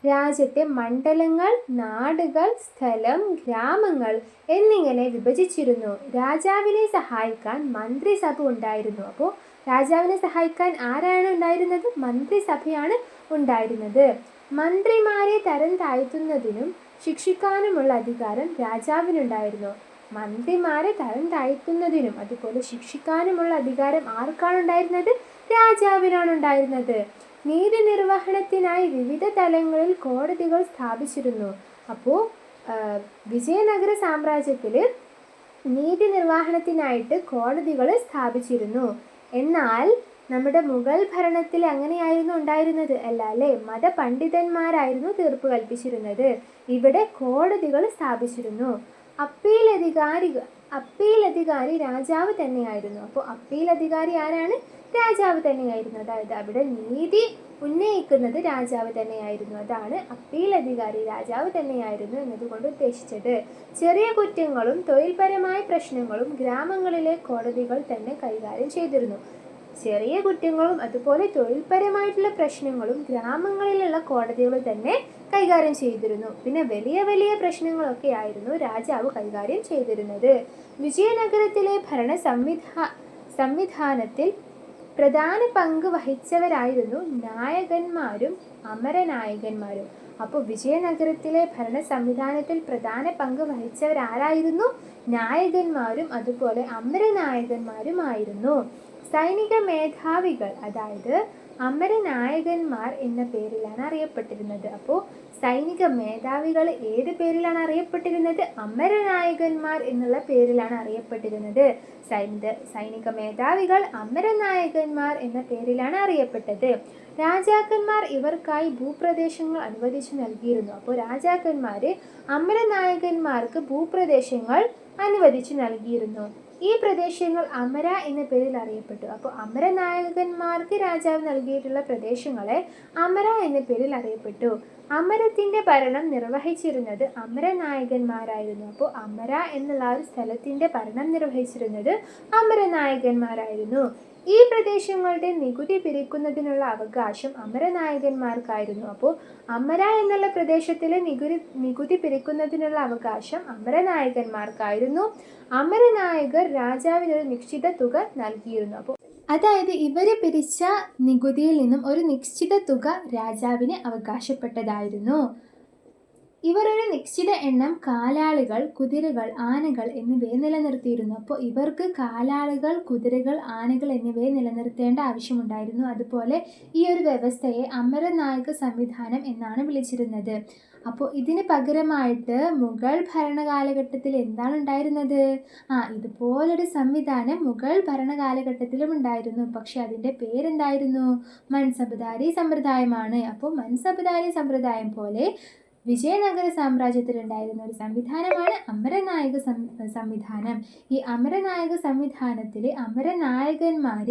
രാജ്യത്തെ മണ്ഡലങ്ങൾ, നാടുകൾ, സ്ഥലം, ഗ്രാമങ്ങൾ എന്നിങ്ങനെ വിഭജിച്ചിരുന്നു. രാജാവിനെ സഹായിക്കാൻ മന്ത്രിസഭ ഉണ്ടായിരുന്നു. അപ്പോൾ രാജാവിനെ സഹായിക്കാൻ ആരാണ് ഉണ്ടായിരുന്നത്? മന്ത്രിസഭയാണ് ഉണ്ടായിരുന്നത്. മന്ത്രിമാരെ തരം താഴ്ത്തുന്നതിനും ശിക്ഷിക്കാനുമുള്ള അധികാരം രാജാവിനുണ്ടായിരുന്നു. മന്ത്രിമാരെ തരം താഴ്ത്തുന്നതിനും അതുപോലെ ശിക്ഷിക്കാനുമുള്ള അധികാരം ആർക്കാണ് ഉണ്ടായിരുന്നത്? രാജാവിനാണ് ഉണ്ടായിരുന്നത്. നീതി നിർവഹണത്തിനായി വിവിധ തലങ്ങളിൽ കോടതികൾ സ്ഥാപിച്ചിരുന്നു. അപ്പോൾ വിജയനഗര സാമ്രാജ്യത്തിൽ നീതി നിർവഹണത്തിനായിട്ട് കോടതികൾ സ്ഥാപിച്ചിരുന്നു. എന്നാൽ നമ്മുടെ മുഗൾ ഭരണത്തിൽ അങ്ങനെയായിരുന്നു ഉണ്ടായിരുന്നത് അല്ല അല്ലേ? മതപണ്ഡിതന്മാരായിരുന്നു തീർപ്പ് കൽപ്പിച്ചിരുന്നത്. ഇവിടെ കോടതികൾ സ്ഥാപിച്ചിരുന്നു. അപ്പീൽ അധികാരി രാജാവ് തന്നെയായിരുന്നു. അപ്പോൾ അപ്പീൽ അധികാരി ആരാണ്? രാജാവ് തന്നെയായിരുന്നു. അതായത് അവിടെ നീതി ഉന്നയിക്കുന്നത് രാജാവ് തന്നെയായിരുന്നു. അതാണ് അപ്പീൽ അധികാരി രാജാവ് തന്നെയായിരുന്നു എന്നതുകൊണ്ട് ഉദ്ദേശിച്ചത്. ചെറിയ കുറ്റങ്ങളും തൊഴിൽപരമായ പ്രശ്നങ്ങളും ഗ്രാമങ്ങളിലെ കോടതികൾ തന്നെ കൈകാര്യം ചെയ്തിരുന്നു. ചെറിയ കുറ്റങ്ങളും അതുപോലെ തൊഴിൽപരമായിട്ടുള്ള പ്രശ്നങ്ങളും ഗ്രാമങ്ങളിലുള്ള കോടതികൾ തന്നെ കൈകാര്യം ചെയ്തിരുന്നു. പിന്നെ വലിയ വലിയ പ്രശ്നങ്ങളൊക്കെ ആയിരുന്നു രാജാവ് കൈകാര്യം ചെയ്തിരുന്നത്. വിജയനഗരത്തിലെ ഭരണ സംവിധാനത്തിൽ പ്രധാന പങ്ക് വഹിച്ചവരായിരുന്നു നായകന്മാരും അമരനായകന്മാരും. അപ്പോൾ വിജയനഗരത്തിലെ ഭരണ സംവിധാനത്തിൽ പ്രധാന പങ്ക് വഹിച്ചവരാരായിരുന്നു? നായകന്മാരും അതുപോലെ അമരനായകന്മാരുമായിരുന്നു. സൈനിക മേധാവികൾ, അതായത് അമരനായകന്മാർ എന്ന പേരിലാണ് അറിയപ്പെട്ടിരുന്നത്. അപ്പോൾ സൈനിക മേധാവികൾ ഏത് പേരിലാണ് അറിയപ്പെട്ടിരുന്നത്? അമരനായകന്മാർ എന്നുള്ള പേരിലാണ് അറിയപ്പെട്ടിരുന്നത്. സൈനിക മേധാവികൾ അമരനായകന്മാർ എന്ന പേരിലാണ് അറിയപ്പെട്ടത്. രാജാക്കന്മാർ ഇവർക്കായി ഭൂപ്രദേശങ്ങൾ അനുവദിച്ചു നൽകിയിരുന്നു. അപ്പോൾ രാജാക്കന്മാർ അമരനായകന്മാർക്ക് ഭൂപ്രദേശങ്ങൾ അനുവദിച്ചു നൽകിയിരുന്നു. ഈ പ്രദേശങ്ങൾ അമര എന്ന പേരിൽ അറിയപ്പെട്ടു. അപ്പോൾ അമരനായകന്മാർക്ക് രാജാവ് നൽകിയിട്ടുള്ള പ്രദേശങ്ങളെ അമര എന്ന പേരിൽ അറിയപ്പെട്ടു. അമരത്തിൻ്റെ ഭരണം നിർവഹിച്ചിരുന്നത് അമരനായകന്മാരായിരുന്നു. അപ്പോൾ അമര എന്നുള്ള ഒരു സ്ഥലത്തിൻ്റെ ഭരണം നിർവഹിച്ചിരുന്നത് അമരനായകന്മാരായിരുന്നു. ഈ പ്രദേശങ്ങളുടെ നികുതി പിരിക്കുന്നതിനുള്ള അവകാശം അമരനായകന്മാർക്കായിരുന്നു. അപ്പോൾ അമര എന്നുള്ള പ്രദേശത്തിലെ നികുതി പിരിക്കുന്നതിനുള്ള അവകാശം അമരനായകന്മാർക്കായിരുന്നു. അമരനായകർ രാജാവിന് ഒരു നിശ്ചിത തുക നൽകിയിരുന്നു. അപ്പോൾ അതായത് ഇവർ പിരിച്ച നികുതിയിൽ നിന്നും ഒരു നിശ്ചിത തുക രാജാവിന് അവകാശപ്പെട്ടതായിരുന്നു. ഇവർ ഒരു നിശ്ചിത എണ്ണം കാലാളുകൾ, കുതിരകൾ, ആനകൾ എന്നിവയെ നിലനിർത്തിയിരുന്നു. അപ്പോൾ ഇവർക്ക് കാലാളുകൾ, കുതിരകൾ, ആനകൾ എന്നിവയെ നിലനിർത്തേണ്ട ആവശ്യമുണ്ടായിരുന്നു. അതുപോലെ ഈ ഒരു വ്യവസ്ഥയെ അമരനായക സംവിധാനം എന്നാണ് വിളിച്ചിരുന്നത്. അപ്പോൾ ഇതിന് പകരമായിട്ട് മുഗൾ ഭരണകാലഘട്ടത്തിൽ എന്താണ് ഉണ്ടായിരുന്നത്? ഇതുപോലൊരു സംവിധാനം മുഗൾ ഭരണകാലഘട്ടത്തിലും ഉണ്ടായിരുന്നു. പക്ഷെ അതിൻ്റെ പേരെന്തായിരുന്നു? മൻസബ്ദാരി സമ്പ്രദായമാണ്. അപ്പോൾ മൻസബ്ദാരി സമ്പ്രദായം പോലെ വിജയനഗര സാമ്രാജ്യത്തിലുണ്ടായിരുന്ന ഒരു സംവിധാനമാണ് അമരനായക സംവിധാനം. ഈ അമരനായക സംവിധാനത്തിൽ അമരനായകന്മാർ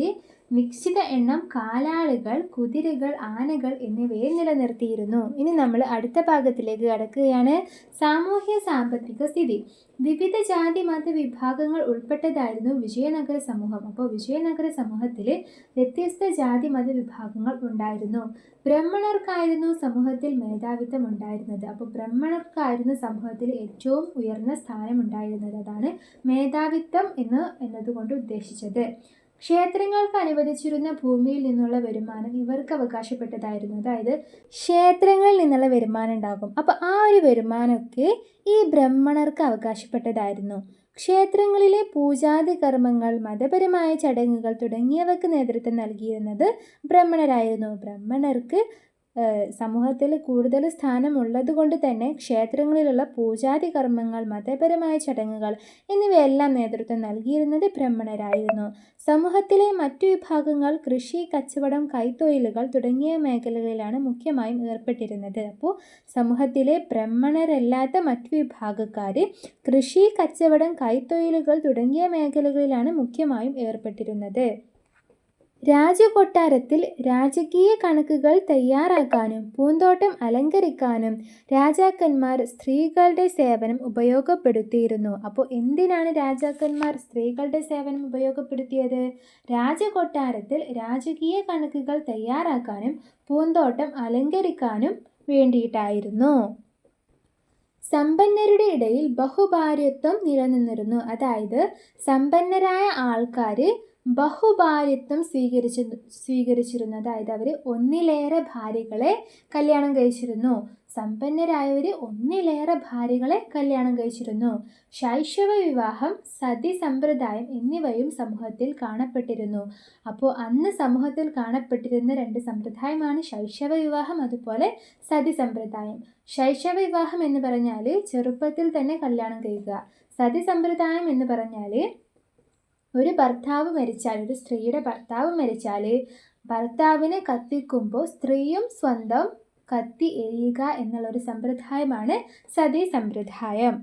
നിശ്ചിത എണ്ണം കാലാളുകൾ, കുതിരകൾ, ആനകൾ എന്നിവയെ നിലനിർത്തിയിരുന്നു. ഇനി നമ്മൾ അടുത്ത ഭാഗത്തിലേക്ക് കടക്കുകയാണ്. സാമൂഹ്യ സാമ്പത്തിക സ്ഥിതി. വിവിധ ജാതി മത വിഭാഗങ്ങൾ ഉൾപ്പെട്ടതായിരുന്നു വിജയനഗര സമൂഹം. അപ്പോൾ വിജയനഗര സമൂഹത്തിൽ വ്യത്യസ്ത ജാതി മത വിഭാഗങ്ങൾ ഉണ്ടായിരുന്നു. ബ്രാഹ്മണർക്കായിരുന്നു സമൂഹത്തിൽ മേധാവിത്വം ഉണ്ടായിരുന്നത്. അപ്പോൾ ബ്രാഹ്മണർക്കായിരുന്നു സമൂഹത്തിൽ ഏറ്റവും ഉയർന്ന സ്ഥാനം ഉണ്ടായിരുന്നത്. അതാണ് മേധാവിത്വം എന്നതുകൊണ്ട് ഉദ്ദേശിച്ചത്. ക്ഷേത്രങ്ങൾക്ക് അനുവദിച്ചിരുന്ന ഭൂമിയിൽ നിന്നുള്ള വരുമാനം ഇവർക്ക് അവകാശപ്പെട്ടതായിരുന്നു. അതായത് ക്ഷേത്രങ്ങളിൽ നിന്നുള്ള വരുമാനം ഉണ്ടാകും. അപ്പോൾ ആ ഒരു വരുമാനമൊക്കെ ഈ ബ്രാഹ്മണർക്ക് അവകാശപ്പെട്ടതായിരുന്നു. ക്ഷേത്രങ്ങളിലെ പൂജാതി കർമ്മങ്ങൾ, മതപരമായ ചടങ്ങുകൾ തുടങ്ങിയവയ്ക്ക് നേതൃത്വം നൽകിയിരുന്നത് ബ്രാഹ്മണരായിരുന്നു. ബ്രാഹ്മണർക്ക് സമൂഹത്തിൽ കൂടുതൽ സ്ഥാനമുള്ളത് കൊണ്ട് തന്നെ ക്ഷേത്രങ്ങളിലുള്ള പൂജാതി കർമ്മങ്ങൾ, മതപരമായ ചടങ്ങുകൾ എന്നിവയെല്ലാം നേതൃത്വം നൽകിയിരുന്നത് ബ്രാഹ്മണരായിരുന്നു. സമൂഹത്തിലെ മറ്റു വിഭാഗങ്ങൾ കൃഷി, കച്ചവടം, കൈത്തൊഴിലുകൾ തുടങ്ങിയ മേഖലകളിലാണ് മുഖ്യമായും ഏർപ്പെട്ടിരുന്നത്. അപ്പോൾ സമൂഹത്തിലെ ബ്രാഹ്മണരല്ലാത്ത മറ്റു വിഭാഗക്കാർ കൃഷി, കച്ചവടം, കൈത്തൊഴിലുകൾ തുടങ്ങിയ മേഖലകളിലാണ് മുഖ്യമായും ഏർപ്പെട്ടിരുന്നത്. രാജകൊട്ടാരത്തിൽ രാജകീയ കണക്കുകൾ തയ്യാറാക്കാനും പൂന്തോട്ടം അലങ്കരിക്കാനും രാജാക്കന്മാർ സ്ത്രീകളുടെ സേവനം ഉപയോഗപ്പെടുത്തിയിരുന്നു. അപ്പോൾ എന്തിനാണ് രാജാക്കന്മാർ സ്ത്രീകളുടെ സേവനം ഉപയോഗപ്പെടുത്തിയത്? രാജകൊട്ടാരത്തിൽ രാജകീയ കണക്കുകൾ തയ്യാറാക്കാനും പൂന്തോട്ടം അലങ്കരിക്കാനും വേണ്ടിയിട്ടായിരുന്നു. സമ്പന്നരുടെ ഇടയിൽ ബഹുഭാര്യത്വം നിലനിന്നിരുന്നു. അതായത് സമ്പന്നരായ ആൾക്കാർ ബഹുഭാര്യത്വം സ്വീകരിച്ചിരുന്നു. അതായത് അവർ ഒന്നിലേറെ ഭാര്യകളെ കല്യാണം കഴിച്ചിരുന്നു. സമ്പന്നരായവർ ഒന്നിലേറെ ഭാര്യകളെ കല്യാണം കഴിച്ചിരുന്നു. ശൈശവ വിവാഹം, സതി സമ്പ്രദായം എന്നിവയും സമൂഹത്തിൽ കാണപ്പെട്ടിരുന്നു. അപ്പോൾ അന്ന് സമൂഹത്തിൽ കാണപ്പെട്ടിരുന്ന രണ്ട് സമ്പ്രദായമാണ് ശൈശവ വിവാഹം, അതുപോലെ സതി സമ്പ്രദായം. ശൈശവ വിവാഹം എന്ന് പറഞ്ഞാൽ ചെറുപ്പത്തിൽ തന്നെ കല്യാണം കഴിക്കുക. സതി സമ്പ്രദായം എന്ന് പറഞ്ഞാൽ ഒരു ഭർത്താവ് മരിച്ചാൽ, ഒരു സ്ത്രീയുടെ ഭർത്താവ് മരിച്ചാൽ ഭർത്താവിനെ കത്തിക്കുമ്പോൾ സ്ത്രീയും സ്വന്തം കത്തി എറിയുക എന്നുള്ളൊരു സമ്പ്രദായമാണ് സതി സമ്പ്രദായം.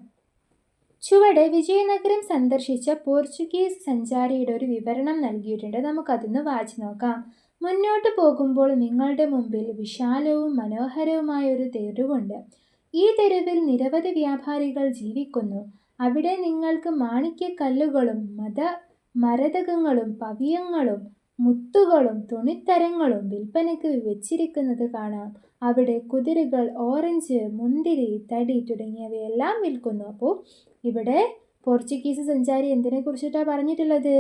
ചുവടെ വിജയനഗരം സന്ദർശിച്ച പോർച്ചുഗീസ് സഞ്ചാരിയുടെ ഒരു വിവരണം നൽകിയിട്ടുണ്ട്. നമുക്കതൊന്ന് വായിച്ചു നോക്കാം. മുന്നോട്ട് പോകുമ്പോൾ നിങ്ങളുടെ മുമ്പിൽ വിശാലവും മനോഹരവുമായ ഒരു തെരുവുണ്ട്. ഈ തെരുവിൽ നിരവധി വ്യാപാരികൾ ജീവിക്കുന്നു. അവിടെ നിങ്ങൾക്ക് മാണിക്യക്കല്ലുകളും മരതകങ്ങളും പവിയങ്ങളും മുത്തുകളും തുണിത്തരങ്ങളും വിൽപ്പനയ്ക്ക് വെച്ചിരിക്കുന്നത് കാണാം. അവിടെ കുതിരകൾ, ഓറഞ്ച്, മുന്തിരി, തടി തുടങ്ങിയവയെല്ലാം വിൽക്കുന്നു. അപ്പോൾ ഇവിടെ പോർച്ചുഗീസ് സഞ്ചാരി എന്തിനെ കുറിച്ചിട്ടാണ് പറഞ്ഞിട്ടുള്ളത്?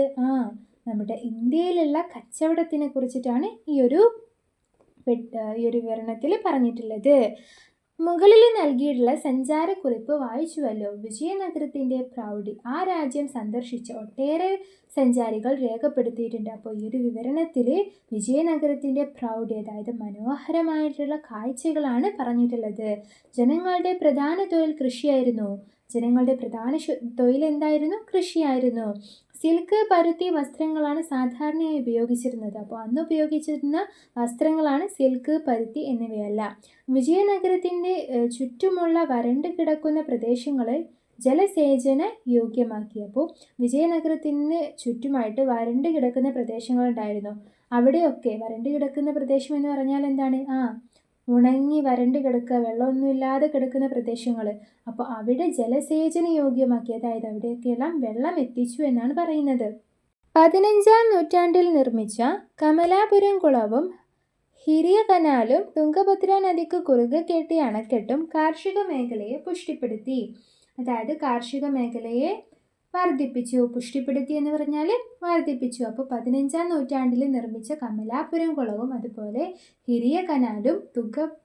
നമ്മുടെ ഇന്ത്യയിലുള്ള കച്ചവടത്തിനെ കുറിച്ചിട്ടാണ് ഈ ഒരു വിവരണത്തിൽ പറഞ്ഞിട്ടുള്ളത്. മുകളിൽ നൽകിയിട്ടുള്ള സഞ്ചാരക്കുറിപ്പ് വായിച്ചുവല്ലോ. വിജയനഗരത്തിൻ്റെ പ്രൗഢി ആ രാജ്യം സന്ദർശിച്ച ഒട്ടേറെ സഞ്ചാരികൾ രേഖപ്പെടുത്തിയിട്ടുണ്ട്. അപ്പോൾ ഈ ഒരു വിവരണത്തിൽ വിജയനഗരത്തിൻ്റെ പ്രൗഢി, അതായത് മനോഹരമായിട്ടുള്ള കാഴ്ചകളാണ് പറഞ്ഞിട്ടുള്ളത്. ജനങ്ങളുടെ പ്രധാന തൊഴിൽ കൃഷിയായിരുന്നു. ജനങ്ങളുടെ പ്രധാന തൊഴിൽ എന്തായിരുന്നു? കൃഷിയായിരുന്നു. സിൽക്ക്, പരുത്തി വസ്ത്രങ്ങളാണ് സാധാരണയായി ഉപയോഗിച്ചിരുന്നത്. അപ്പോൾ അന്ന് ഉപയോഗിച്ചിരുന്ന വസ്ത്രങ്ങളാണ് സിൽക്ക്, പരുത്തി എന്നിവയല്ല. വിജയനഗരത്തിൻ്റെ ചുറ്റുമുള്ള വരണ്ട് കിടക്കുന്ന പ്രദേശങ്ങളെ ജലസേചന യോഗ്യമാക്കിയപ്പോൾ വിജയനഗരത്തിന് ചുറ്റുമായിട്ട് വരണ്ട് കിടക്കുന്ന പ്രദേശങ്ങളുണ്ടായിരുന്നു. അവിടെയൊക്കെ വരണ്ട് കിടക്കുന്ന പ്രദേശം എന്ന് പറഞ്ഞാൽ എന്താണ്? ഉണങ്ങി വരണ്ട് കിടക്കുക, വെള്ളമൊന്നുമില്ലാതെ കിടക്കുന്ന പ്രദേശങ്ങൾ. അപ്പോൾ അവിടെ ജലസേചന യോഗ്യമാക്കി, അതായത് അവിടെയൊക്കെയെല്ലാം വെള്ളം എത്തിച്ചു എന്നാണ് പറയുന്നത്. 15-ാം നൂറ്റാണ്ടിൽ നിർമ്മിച്ച കമലാപുരം കുളവും ഹിരിയ കനാലും തുംഗഭദ്ര നദിക്ക് കുറുകെ കെട്ടിയ അണക്കെട്ടും കാർഷിക മേഖലയെ പുഷ്ടിപ്പെടുത്തി. അതായത് കാർഷിക മേഖലയെ വർദ്ധിപ്പിച്ചു. പുഷ്ടിപ്പെടുത്തി എന്ന് പറഞ്ഞാൽ വർദ്ധിപ്പിച്ചു. അപ്പോൾ 15-ാം നൂറ്റാണ്ടിൽ നിർമ്മിച്ച കമലാപുരം കുളവും അതുപോലെ ഹിരിയ കനാലും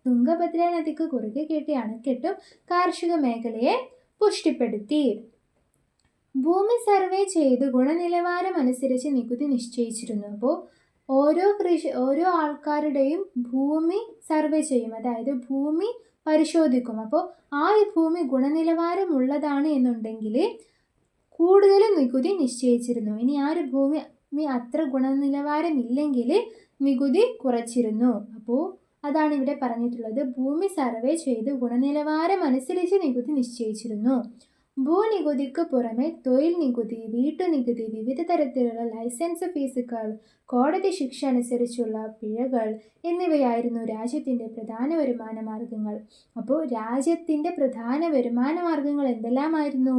തുംഗഭദ്ര നദിക്ക് കുറുകെ കെട്ടിയ അണക്കെട്ടും കാർഷിക മേഖലയെ പുഷ്ടിപ്പെടുത്തി. ഭൂമി സർവേ ചെയ്ത് ഗുണനിലവാരം അനുസരിച്ച് നികുതി നിശ്ചയിച്ചിരുന്നു. അപ്പോൾ ഓരോ ആൾക്കാരുടെയും ഭൂമി സർവേ ചെയ്യും, അതായത് ഭൂമി പരിശോധിക്കും. അപ്പോൾ ആ ഭൂമി ഗുണനിലവാരമുള്ളതാണ് എന്നുണ്ടെങ്കിൽ കൂടുതലും നികുതി നിശ്ചയിച്ചിരുന്നു. ഇനി ആ ഒരു ഭൂമി അത്ര ഗുണനിലവാരമില്ലെങ്കിൽ നികുതി കുറച്ചിരുന്നു. അപ്പോൾ അതാണ് ഇവിടെ പറഞ്ഞിട്ടുള്ളത്. ഭൂമി സർവേ ചെയ്ത് ഗുണനിലവാരം അനുസരിച്ച് നികുതി നിശ്ചയിച്ചിരുന്നു. ഭൂനികുതിക്ക് പുറമെ തൊഴിൽ നികുതി, വീട്ടുനികുതി, വിവിധ തരത്തിലുള്ള ലൈസൻസ് ഫീസുകൾ, കോടതി ശിക്ഷ അനുസരിച്ചുള്ള പിഴകൾ എന്നിവയായിരുന്നു രാജ്യത്തിൻ്റെ പ്രധാന വരുമാന മാർഗങ്ങൾ. അപ്പോൾ രാജ്യത്തിൻ്റെ പ്രധാന വരുമാന മാർഗങ്ങൾ എന്തെല്ലാമായിരുന്നു?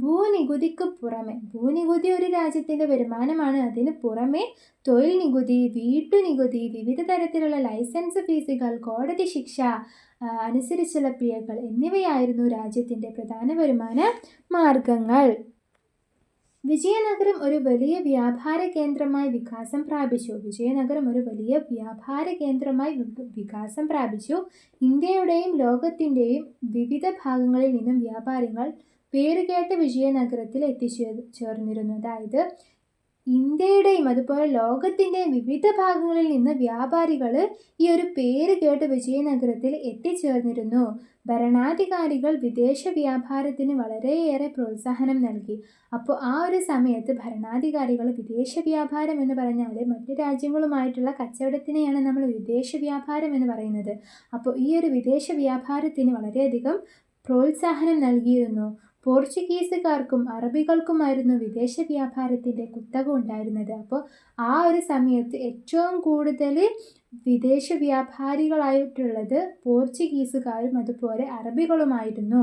ഭൂനികുതിക്ക് പുറമെ, ഭൂനികുതി ഒരു രാജ്യത്തിൻ്റെ വരുമാനമാണ്. അതിന് പുറമെ തൊഴിൽ നികുതി, വീട്ടുനികുതി, വിവിധ തരത്തിലുള്ള ലൈസൻസ് ഫീസുകൾ, കോടതി ശിക്ഷ അനുസരിച്ചുള്ള പിഴകൾ എന്നിവയായിരുന്നു രാജ്യത്തിൻ്റെ പ്രധാന വരുമാന മാർഗങ്ങൾ. വിജയനഗരം ഒരു വലിയ വ്യാപാര കേന്ദ്രമായി വികാസം പ്രാപിച്ചു. വിജയനഗരം ഒരു വലിയ വ്യാപാര കേന്ദ്രമായി വികാസം പ്രാപിച്ചു. ഇന്ത്യയുടെയും ലോകത്തിൻ്റെയും വിവിധ ഭാഗങ്ങളിൽ നിന്നും വ്യാപാരികൾ പേരുകേട്ട വിജയനഗരത്തിൽ എത്തിച്ചേർന്നിരുന്നു. അതായത് ഇന്ത്യയുടെയും അതുപോലെ ലോകത്തിൻ്റെയും വിവിധ ഭാഗങ്ങളിൽ നിന്ന് വ്യാപാരികൾ ഈ ഒരു പേര് കേട്ട് വിജയനഗരത്തിൽ എത്തിച്ചേർന്നിരുന്നു. ഭരണാധികാരികൾ വിദേശ വ്യാപാരത്തിന് വളരെയേറെ പ്രോത്സാഹനം നൽകി. അപ്പോൾ ആ ഒരു സമയത്ത് ഭരണാധികാരികൾ വിദേശ വ്യാപാരം എന്ന് പറഞ്ഞാൽ മറ്റ് രാജ്യങ്ങളുമായിട്ടുള്ള കച്ചവടത്തിനെയാണ് നമ്മൾ വിദേശ വ്യാപാരം എന്ന് പറയുന്നത്. അപ്പോൾ ഈ ഒരു വിദേശ വ്യാപാരത്തിന് വളരെയധികം പ്രോത്സാഹനം നൽകിയിരുന്നു. പോർച്ചുഗീസുകാർക്കും അറബികൾക്കുമായിരുന്നു വിദേശ വ്യാപാരത്തിൻ്റെ കുത്തക ഉണ്ടായിരുന്നത്. അപ്പോൾ ആ ഒരു സമയത്ത് ഏറ്റവും കൂടുതൽ വിദേശ വ്യാപാരികളായിട്ടുള്ളത് പോർച്ചുഗീസുകാരും അതുപോലെ അറബികളുമായിരുന്നു.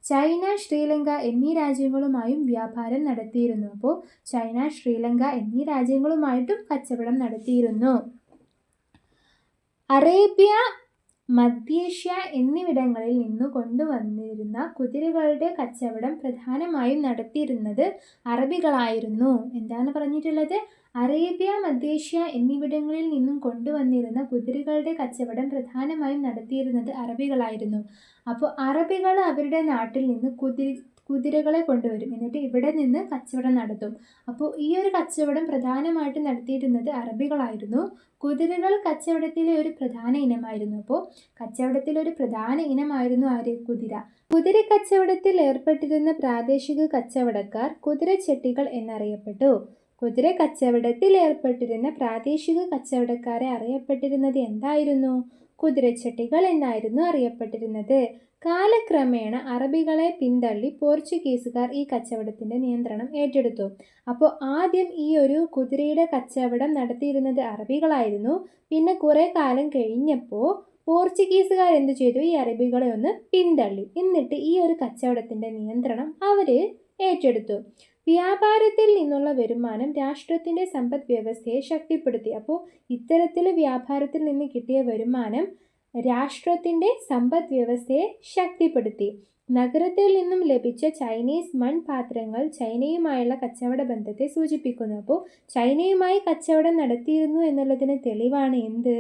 ചൈന, ശ്രീലങ്ക എന്നീ രാജ്യങ്ങളുമായും വ്യാപാരം നടത്തിയിരുന്നു. അപ്പോൾ ചൈന, ശ്രീലങ്ക എന്നീ രാജ്യങ്ങളുമായിട്ടും കച്ചവടം നടത്തിയിരുന്നു. അറേബ്യ, മധ്യേഷ്യ എന്നിവിടങ്ങളിൽ നിന്നു കൊണ്ടുവന്നിരുന്ന കുതിരകളുടെ കച്ചവടം പ്രധാനമായും നടത്തിയിരുന്നത് അറബികളായിരുന്നു. എന്താണ് പറഞ്ഞിട്ടുള്ളത്? അറേബ്യ, മധ്യേഷ്യ എന്നിവിടങ്ങളിൽ നിന്നും കൊണ്ടുവന്നിരുന്ന കുതിരകളുടെ കച്ചവടം പ്രധാനമായും നടത്തിയിരുന്നത് അറബികളായിരുന്നു. അപ്പോൾ അറബികൾ അവരുടെ നാട്ടിൽ നിന്ന് കുതിരകളെ കൊണ്ടുവരും, എന്നിട്ട് ഇവിടെ നിന്ന് കച്ചവടം നടത്തും. അപ്പോൾ ഈ ഒരു കച്ചവടം പ്രധാനമായിട്ട് നടത്തിയിരുന്നത് അറബികളായിരുന്നു. കുതിരകൾ കച്ചവടത്തിലെ ഒരു പ്രധാന ഇനമായിരുന്നു. അപ്പോൾ കച്ചവടത്തിലെ ഒരു പ്രധാന ഇനമായിരുന്നു ആര്? കുതിര. കുതിര കച്ചവടത്തിൽ ഏർപ്പെട്ടിരുന്ന പ്രാദേശിക കച്ചവടക്കാർ കുതിരച്ചെട്ടികൾ എന്നറിയപ്പെട്ടു. കുതിര കച്ചവടത്തിൽ ഏർപ്പെട്ടിരുന്ന പ്രാദേശിക കച്ചവടക്കാരെ അറിയപ്പെട്ടിരുന്നത് എന്തായിരുന്നു? കുതിരച്ചെട്ടികൾ എന്നായിരുന്നു അറിയപ്പെട്ടിരുന്നത്. കാലക്രമേണ അറബികളെ പിന്തള്ളി പോർച്ചുഗീസുകാർ ഈ കച്ചവടത്തിൻ്റെ നിയന്ത്രണം ഏറ്റെടുത്തു. അപ്പോൾ ആദ്യം ഈ ഒരു കുതിരയുടെ കച്ചവടം നടത്തിയിരുന്നത് അറബികളായിരുന്നു. പിന്നെ കുറേ കാലം കഴിഞ്ഞപ്പോൾ പോർച്ചുഗീസുകാർ എന്ത് ചെയ്തു? ഈ അറബികളെ ഒന്ന് പിന്തള്ളി, എന്നിട്ട് ഈ ഒരു കച്ചവടത്തിൻ്റെ നിയന്ത്രണം അവർ ഏറ്റെടുത്തു. വ്യാപാരത്തിൽ നിന്നുള്ള വരുമാനം രാഷ്ട്രത്തിൻ്റെ സമ്പദ് വ്യവസ്ഥയെ ശക്തിപ്പെടുത്തി. അപ്പോൾ ഇത്തരത്തിൽ വ്യാപാരത്തിൽ നിന്ന് കിട്ടിയ വരുമാനം രാഷ്ട്രത്തിൻ്റെ സമ്പദ് വ്യവസ്ഥയെ ശക്തിപ്പെടുത്തി. നഗരത്തിൽ നിന്നും ലഭിച്ച ചൈനീസ് മൺപാത്രങ്ങൾ ചൈനയുമായുള്ള കച്ചവട ബന്ധത്തെ സൂചിപ്പിക്കുന്നു. അപ്പോൾ ചൈനയുമായി കച്ചവടം നടത്തിയിരുന്നു എന്നുള്ളതിന് തെളിവാണ് എന്ത്?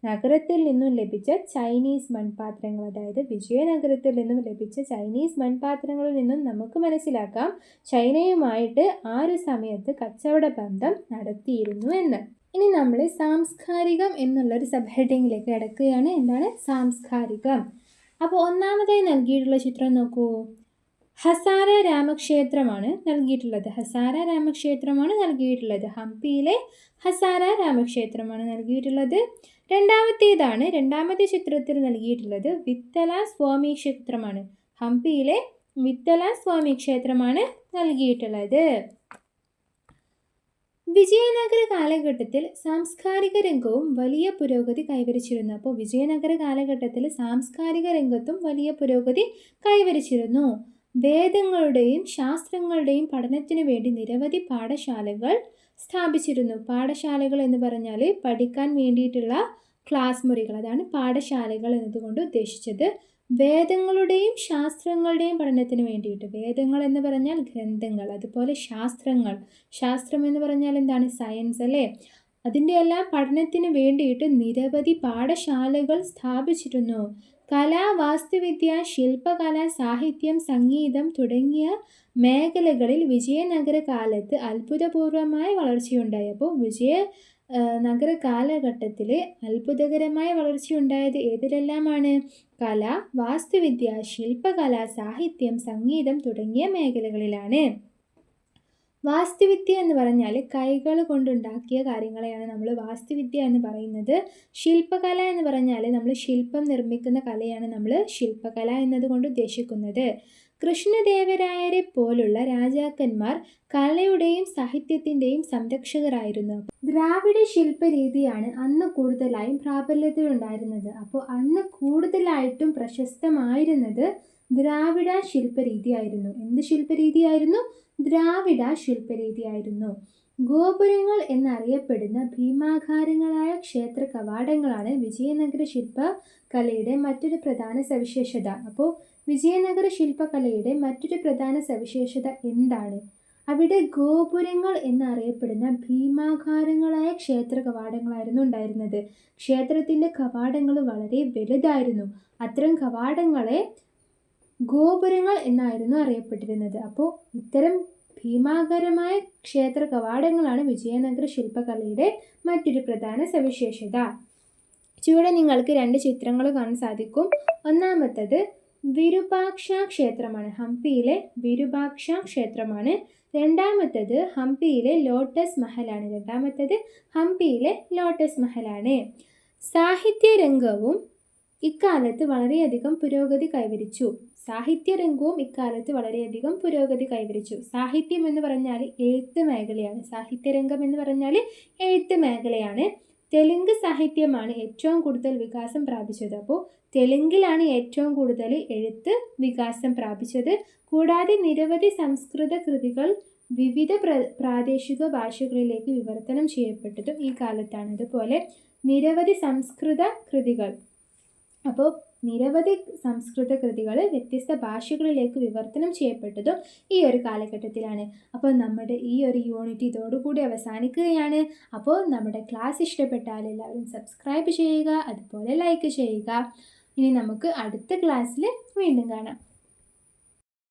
നഗരത്തിൽ നിന്നും ലഭിച്ച ചൈനീസ് മൺപാത്രങ്ങൾ. അതായത് വിജയനഗരത്തിൽ നിന്നും ലഭിച്ച ചൈനീസ് മൺപാത്രങ്ങളിൽ നിന്നും നമുക്ക് മനസ്സിലാക്കാം ചൈനയുമായിട്ട് ആ ഒരു സമയത്ത് കച്ചവട ബന്ധം നടത്തിയിരുന്നു എന്ന്. ഇനി നമ്മൾ സാംസ്കാരികം എന്നുള്ളൊരു സബ് ഹെഡിങ്ങിലേക്ക് കിടക്കുകയാണ്. എന്താണ് സാംസ്കാരികം? അപ്പോൾ ഒന്നാമതായി നൽകിയിട്ടുള്ള ചിത്രം നോക്കൂ. ഹസാര രാമക്ഷേത്രമാണ് നൽകിയിട്ടുള്ളത്. ഹസാര രാമക്ഷേത്രമാണ് നൽകിയിട്ടുള്ളത്. ഹംപിയിലെ ഹസാര രാമക്ഷേത്രമാണ് നൽകിയിട്ടുള്ളത്. രണ്ടാമത്തെ ചിത്രത്തിൽ നൽകിയിട്ടുള്ളത് വിത്തല സ്വാമി ക്ഷേത്രമാണ്. ഹംപിയിലെ വിത്തല സ്വാമി ക്ഷേത്രമാണ് നൽകിയിട്ടുള്ളത്. വിജയനഗര കാലഘട്ടത്തിൽ സാംസ്കാരിക രംഗവും വലിയ പുരോഗതി കൈവരിച്ചിരുന്നു. അപ്പോൾ വിജയനഗര കാലഘട്ടത്തിൽ സാംസ്കാരിക രംഗത്തും വലിയ പുരോഗതി കൈവരിച്ചിരുന്നു. വേദങ്ങളുടെയും ശാസ്ത്രങ്ങളുടെയും പഠനത്തിനു വേണ്ടി നിരവധി പാഠശാലകൾ സ്ഥാപിച്ചിരുന്നു. പാഠശാലകൾ എന്ന് പറഞ്ഞാൽ പഠിക്കാൻ വേണ്ടിയിട്ടുള്ള ക്ലാസ് മുറികൾ, അതാണ് പാഠശാലകൾ എന്നതുകൊണ്ട് ഉദ്ദേശിച്ചത്. വേദങ്ങളുടെയും ശാസ്ത്രങ്ങളുടെയും പഠനത്തിന് വേണ്ടിയിട്ട്, വേദങ്ങൾ എന്ന് പറഞ്ഞാൽ ഗ്രന്ഥങ്ങൾ, അതുപോലെ ശാസ്ത്രങ്ങൾ, ശാസ്ത്രം എന്ന് പറഞ്ഞാൽ എന്താണ്? സയൻസ് അല്ലേ? അതിൻ്റെ എല്ലാം പഠനത്തിന് വേണ്ടിയിട്ട് നിരവധി പാഠശാലകൾ സ്ഥാപിച്ചിരുന്നു. കല, വാസ്തുവിദ്യ, ശില്പകല, സാഹിത്യം, സംഗീതം തുടങ്ങിയ മേഖലകളിൽ വിജയനഗര കാലത്ത് അത്ഭുതപൂർവമായ വളർച്ചയുണ്ടായി. അപ്പോൾ നഗര കാലഘട്ടത്തിൽ അത്ഭുതകരമായ വളർച്ചയുണ്ടായത് ഏതിലെല്ലാമാണ്? കല, വാസ്തുവിദ്യ, ശില്പകല, സാഹിത്യം, സംഗീതം തുടങ്ങിയ മേഖലകളിലാണ്. വാസ്തുവിദ്യ എന്ന് പറഞ്ഞാൽ കൈകൾ കൊണ്ടുണ്ടാക്കിയ കാര്യങ്ങളെയാണ് നമ്മൾ വാസ്തുവിദ്യ എന്ന് പറയുന്നത്. ശില്പകല എന്ന് പറഞ്ഞാൽ നമ്മൾ ശില്പം നിർമ്മിക്കുന്ന കലയാണ് നമ്മൾ ശില്പകല എന്നതുകൊണ്ട് ഉദ്ദേശിക്കുന്നത്. കൃഷ്ണദേവരായരെ പോലുള്ള രാജാക്കന്മാർ കലയുടെയും സാഹിത്യത്തിൻ്റെയും സംരക്ഷകരായിരുന്നു. ദ്രാവിഡ ശില്പരീതിയാണ് അന്ന് കൂടുതലായും പ്രാബല്യത്തിലുണ്ടായിരുന്നത്. അപ്പോൾ അന്ന് കൂടുതലായിട്ടും പ്രശസ്തമായിരുന്നത് ദ്രാവിഡ ശില്പരീതിയായിരുന്നു. എന്ത് ശില്പരീതിയായിരുന്നു? ദ്രാവിഡ ശില്പരീതിയായിരുന്നു. ഗോപുരങ്ങൾ എന്നറിയപ്പെടുന്ന ഭീമാകാരങ്ങളായ ക്ഷേത്ര കവാടങ്ങളാണ് വിജയനഗര ശില്പകലയുടെ മറ്റൊരു പ്രധാന സവിശേഷത. അപ്പോൾ വിജയനഗര ശില്പകലയുടെ മറ്റൊരു പ്രധാന സവിശേഷത എന്താണ്? അവിടെ ഗോപുരങ്ങൾ എന്നറിയപ്പെടുന്ന ഭീമാകാരങ്ങളായ ക്ഷേത്ര കവാടങ്ങളായിരുന്നു ഉണ്ടായിരുന്നത്. ക്ഷേത്രത്തിൻ്റെ കവാടങ്ങൾ വളരെ വലുതായിരുന്നു. അത്തരം കവാടങ്ങളെ ഗോപുരങ്ങൾ എന്നായിരുന്നു അറിയപ്പെട്ടിരുന്നത്. അപ്പോൾ ഇത്തരം ഭീമാകരമായ ക്ഷേത്ര കവാടങ്ങളാണ് വിജയനഗര ശില്പകലയുടെ മറ്റൊരു പ്രധാന സവിശേഷത. ചുവടെ നിങ്ങൾക്ക് 2 ചിത്രങ്ങൾ കാണാൻ സാധിക്കും. ഒന്നാമത്തത് വിരൂപാക്ഷ ക്ഷേത്രമാണ്, ഹംപിയിലെ വിരൂപാക്ഷ ക്ഷേത്രമാണ്. രണ്ടാമത്തത് ഹംപിയിലെ ലോട്ടസ് മഹലാണ്. സാഹിത്യരംഗവും ഇക്കാലത്ത് വളരെയധികം പുരോഗതി കൈവരിച്ചു. സാഹിത്യം എന്ന് പറഞ്ഞാൽ എഴുത്ത് മേഖലയാണ്. സാഹിത്യരംഗം എന്ന് പറഞ്ഞാൽ എഴുത്ത് മേഖലയാണ്. തെലുങ്ക് സാഹിത്യമാണ് ഏറ്റവും കൂടുതൽ വികാസം പ്രാപിച്ചത്. അപ്പോൾ തെലുങ്കിലാണ് ഏറ്റവും കൂടുതൽ എഴുത്ത് വികാസം പ്രാപിച്ചത്. കൂടാതെ നിരവധി സംസ്കൃത കൃതികൾ വിവിധ പ്രാദേശിക ഭാഷകളിലേക്ക് വിവർത്തനം ചെയ്യപ്പെട്ടതും ഈ കാലത്താണ്. അതുപോലെ നിരവധി സംസ്കൃത കൃതികൾ വ്യത്യസ്ത ഭാഷകളിലേക്ക് വിവർത്തനം ചെയ്യപ്പെട്ടതും ഈ ഒരു കാലഘട്ടത്തിലാണ്. അപ്പോൾ നമ്മുടെ ഈ ഒരു യൂണിറ്റ് ഇതോടുകൂടി അവസാനിക്കുകയാണ്. അപ്പോൾ നമ്മുടെ ക്ലാസ് ഇഷ്ടപ്പെട്ടാൽ എല്ലാവരും സബ്സ്ക്രൈബ് ചെയ്യുക, അതുപോലെ ലൈക്ക് ചെയ്യുക. ഇനി നമുക്ക് അടുത്ത ക്ലാസ്സിൽ വീണ്ടും കാണാം.